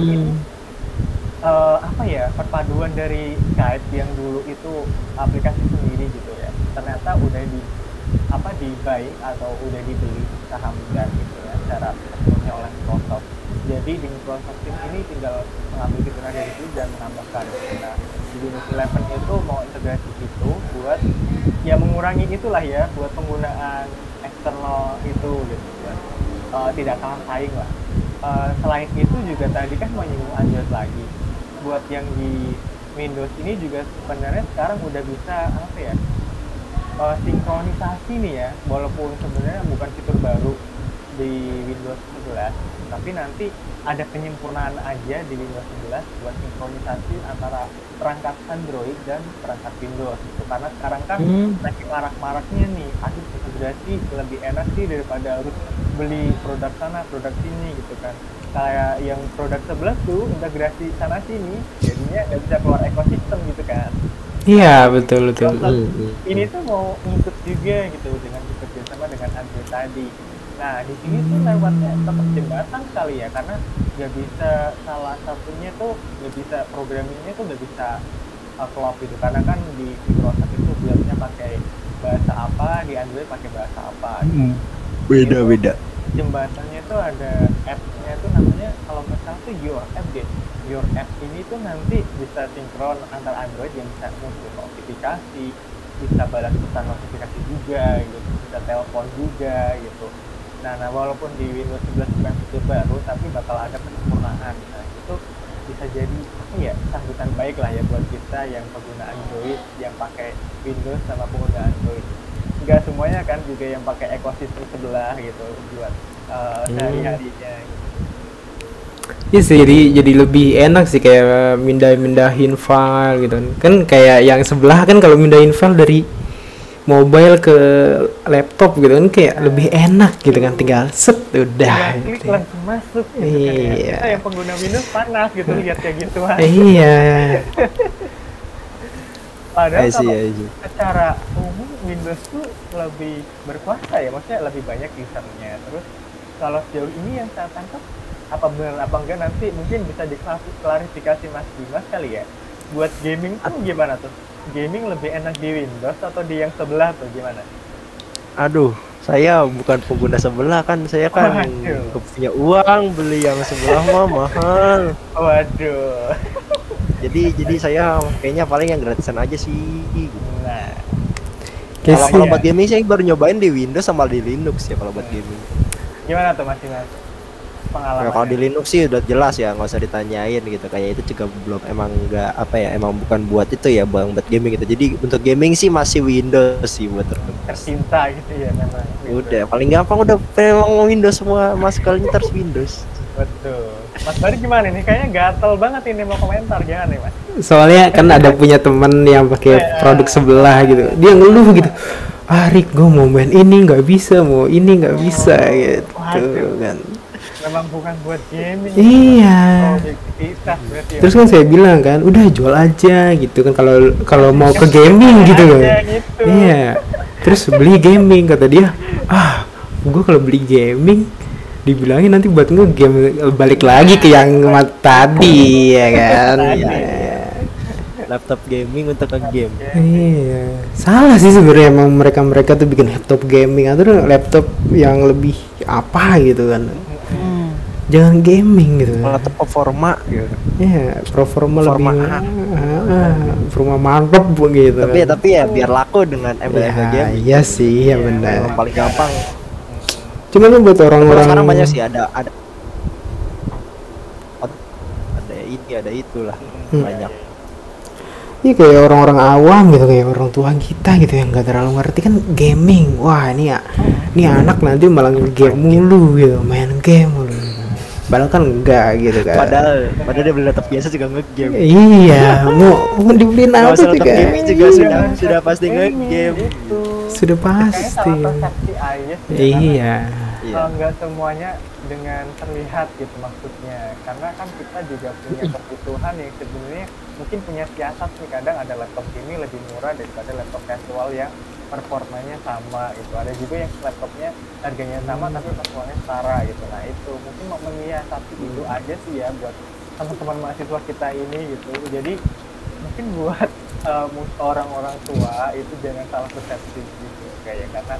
C: ini perpaduan dari Skype yang dulu itu aplikasi sendiri gitu ya, ternyata udah di-buy atau udah dibeli saham dan gitu ya secara sepenuhnya oleh Microsoft. Jadi di Microsoft Teams ini tinggal mengambil fiturnya dari itu dan menambahkan. Nah di Windows 11 itu mau integrasi itu buat ya mengurangi itulah ya buat penggunaan eksternal itu gitu ya. Tidak kalah saing lah. Selain itu juga tadi kan menyinggung Android lagi. Buat yang di Windows ini juga sebenarnya sekarang udah bisa sinkronisasi nih ya, walaupun sebenarnya bukan fitur baru di Windows 11, tapi nanti ada penyempurnaan aja di Windows 11 buat sinkronisasi antara perangkat Android dan perangkat Windows gitu. Karena sekarang kan saking marak-maraknya nih, integrasi lebih enak sih daripada harus beli produk sana, produk sini gitu kan. Kayak yang produk sebelah tuh integrasi sana sini, jadinya nggak bisa keluar ekosistem gitu kan.
A: Iya betul.
C: Ini tuh mau ngikut juga gitu dengan bekerja sama dengan Android tadi. Nah di sini tuh lewatnya tetap jembatan kali ya, karena nggak bisa salah satunya tuh nggak bisa programmingnya tuh nggak bisa klop gitu, karena kan di Microsoft itu buatnya pakai bahasa apa, di Android pakai bahasa apa.
B: Beda.
C: Jembatannya tuh ada app-nya tuh namanya kalau nggak salah tuh Your App deh. Your App ini tuh nanti bisa sinkron antar Android yang bisa muncul notifikasi, bisa balas pesan notifikasi juga gitu, bisa telepon juga gitu. Nah walaupun di Windows 11 bukan fitur baru, tapi bakal ada penyempurnaan. Nah itu bisa jadi sambutan baik lah ya buat kita yang pengguna Android, yang pakai Windows sama pengguna Android. Enggak semuanya kan juga yang pakai ekosistem sebelah gitu buat sehari-harinya gitu.
A: Iya sih, jadi lebih enak sih kayak mindahin file gitu kan, kayak yang sebelah kan kalau mindahin file dari mobile ke laptop gitu kan kayak lebih enak gitu kan, tinggal set udah
C: klik
A: gitu.
C: langsung masuk gitu
A: Iya.
C: kan ya. Kita yang pengguna Windows panas gitu lihat kayak gitu.
A: Iya.
C: Padahal kalau
B: I see.
C: secara umum Windows tuh lebih berkuasa ya, maksudnya lebih banyak usernya. Terus kalau sejauh ini yang saya tangkap apa benar apa enggak, nanti mungkin bisa diklarifikasi Mas Dimas kali ya. Buat gaming tuh gimana tuh? Gaming lebih enak di Windows atau di yang sebelah tuh gimana?
B: Aduh, saya bukan pengguna sebelah kan, saya kan punya uang beli yang sebelah mah mahal.
C: Waduh.
B: Jadi saya kayaknya paling yang gratisan aja sih.
C: Nah,
B: Kalau buat gaming saya baru nyobain di Windows sama di Linux ya kalau buat gaming.
C: gimana tuh Mas Dimas? Pengalaman.
B: Ya, kalau di Linux sih udah jelas ya, nggak usah ditanyain gitu. Kayak itu juga belum emang nggak emang bukan buat itu ya, buat gaming gitu. Jadi untuk gaming sih masih Windows sih buat
C: tercinta gitu ya memang.
B: Udah paling gampang udah memang Windows semua, mas kalian terus Windows.
C: Betul. Mas Bari gimana nih? Kayaknya gatel banget ini mau komentar, jangan nih Mas.
A: Soalnya kan ada punya temen yang pakai produk sebelah gitu, dia ngeluh gitu, Rick gue mau main ini nggak bisa, mau ini nggak bisa gitu kan.
C: Memang bukan buat gaming.
A: Iya.
C: Produktivitas berarti ya.
A: Terus kan saya bilang kan, udah jual aja gitu kan kalau mau ke gaming gitu kan.
C: Gitu.
A: Iya. Terus beli gaming, kata dia, gue kalau beli gaming dibilangin nanti buat nge-game, balik lagi ke yang tadi ya kan.
B: laptop gaming untuk nge-game.
A: Iya, salah sih sebenarnya emang mereka tuh bikin laptop gaming atau laptop yang lebih apa gitu kan. Jangan gaming gitu.
B: Laptop performa gitu.
A: Iya, performa
B: Performa
A: lebih
B: A.
A: performa mantap gitu.
B: Tapi ya biar laku dengan embel-embel
A: ya,
B: game.
A: iya sih, ya benar.
B: Yang paling gampang.
A: Cuman buat
B: Kalau
A: orang-orang
B: sekarang banyak sih ada ini ada itulah banyak.
A: Iya kayak orang-orang awam gitu, kayak orang tua kita gitu yang nggak terlalu ngerti kan gaming. Wah ini anak nanti malah game mulu gitu, main game mulu. Padahal kan enggak gitu kan.
B: Padahal dia beli laptop biasa juga nge-game.
A: Iya, mau dibeliin
B: Kalau
A: apa
B: laptop
A: juga.
B: gaming juga sudah pasti nge-game.
A: Sudah
C: Kayaknya
A: pasti.
C: salah persepsi aja sih,
A: Iya.
B: Iya.
C: kalau nggak semuanya dengan terlihat gitu maksudnya, karena kan kita juga punya kebutuhan yang sebenarnya mungkin punya siasat nih, kadang ada laptop ini lebih murah daripada laptop casual yang performanya sama gitu, ada juga yang laptopnya harganya sama tapi performanya setara gitu. Nah itu mungkin mau menyiasati itu aja sih ya buat teman-teman mahasiswa kita ini gitu. Jadi mungkin buat orang-orang tua itu jangan salah persepsi gitu kayak, karena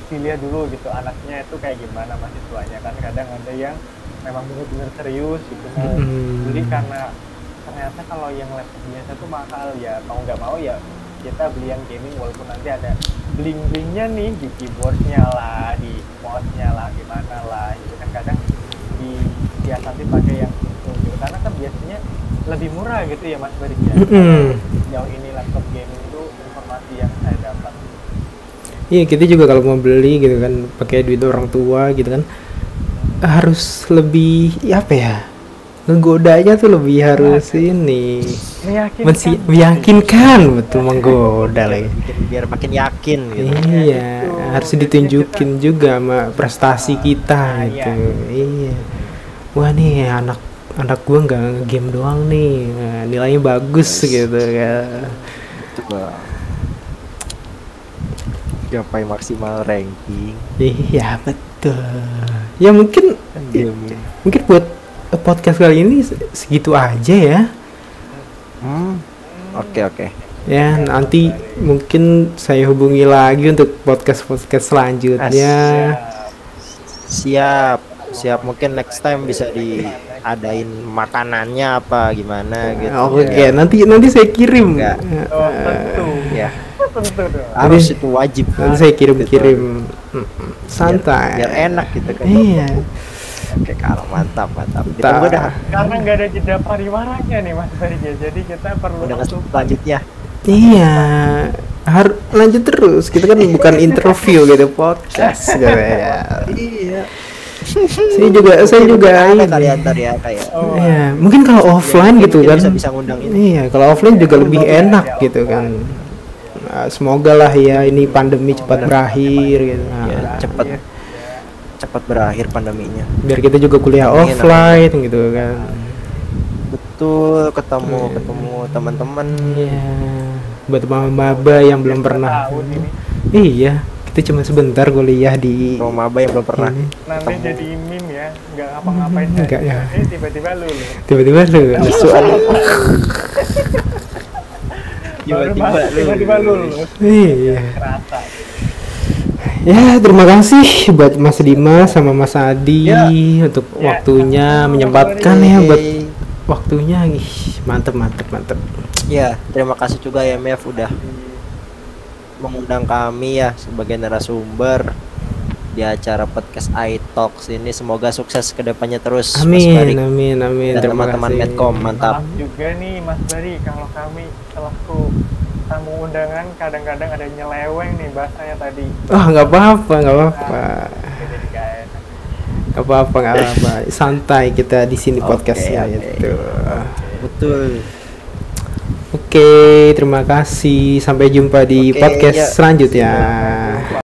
C: dilihat dulu gitu anaknya itu kayak gimana mahasiswanya kan. Kadang ada yang memang benar-benar serius gitu mau beli karena ternyata kalau yang laptop biasa tuh mahal ya, mau nggak mau ya kita beli yang gaming walaupun nanti ada bling-blingnya nih di keyboardnya lah, di mouse-nya lah, gimana lah gitu kan. Kadang disiasati pakai yang itu gitu, karena kan biasanya lebih murah gitu ya Mas Barik ya. Jauh ini laptop gaming itu informasi yang saya dapat.
A: Iya, kita juga kalau mau beli gitu kan pakai duit orang tua gitu kan harus lebih apa ya, ngegodanya tuh lebih harus ini meyakinkan betul, menggoda lagi.
B: Biar makin yakin gitu.
A: Iya, harus ditunjukin juga sama prestasi kita gitu. Iya, wah nih anak gua nggak game doang nih, nah, nilainya bagus gitu kan.
B: Coba gapai maksimal ranking.
A: Iya betul. Ya mungkin buat podcast kali ini segitu aja ya.
B: Oke.
A: Ya nanti mungkin saya hubungi lagi untuk podcast selanjutnya.
B: Siap. Mungkin next time bisa diadain makanannya apa gimana gitu.
A: Oke, nanti saya kirim.
B: Ya.
C: Tentu dong.
B: Harus itu wajib.
A: Nanti saya kirim santai.
B: Biar enak gitu kan.
A: Iya.
B: Oke, kalau mantap. Ditunggu dah.
C: Karena nggak ada jeda pariwaranya nih Mas Barik ya, jadi kita perlu
B: Dengan selanjutnya.
A: Iya, harus lanjut terus. Kita kan bukan interview gitu, podcast gitu ya.
B: Iya.
A: Saya juga
B: ada
A: ini.
B: kali antar ya kayak.
A: Iya, mungkin kalau offline gitu kan.
B: Bisa ngundang ini.
A: Iya, kalau offline juga lebih enak gitu kan. Nah, semoga lah ya ini pandemi cepat berakhir gitu. Nah,
B: Ya, cepat berakhir pandeminya.
A: biar kita juga kuliah
B: Amin,
A: offline gitu kan.
B: Betul, ketemu teman-teman.
A: Iya. Buat maba yang belum pernah.
C: tahun ini
A: Iya, kita cuma sebentar kuliah di
B: Romaba yang belum pernah.
A: ini.
C: nanti jadi meme ya, nggak ngapa-ngapain
A: Enggak ya.
C: tiba-tiba lulus.
A: Tiba-tiba
C: Tiba-tiba lulus.
A: Iya.
C: Kerasa.
A: Ya, terima kasih buat Mas Dimas sama Mas Adi untuk waktunya menyempatkan ya buat waktunya. Ih, mantep.
B: Ya, terima kasih juga ya MEF udah mengundang kami ya sebagai narasumber di acara podcast iTalks ini. Semoga sukses kedepannya terus. Mas Barik
A: Amin.
B: dan
A: Terima
B: teman-teman
A: kasih.
B: Medcom, mantap.
C: Maaf juga nih Mas Bari kalau kami selaku tamu undangan kadang-kadang ada nyeleweng nih bahasanya tadi.
A: Oh, nggak apa-apa.
C: Jadi gak enak.
A: Nggak apa-apa. Santai kita di sini podcastnya
B: Oke.
A: itu.
B: Betul.
A: Oke, terima kasih. Sampai jumpa di
B: Oke,
A: podcast
B: ya.
A: selanjutnya.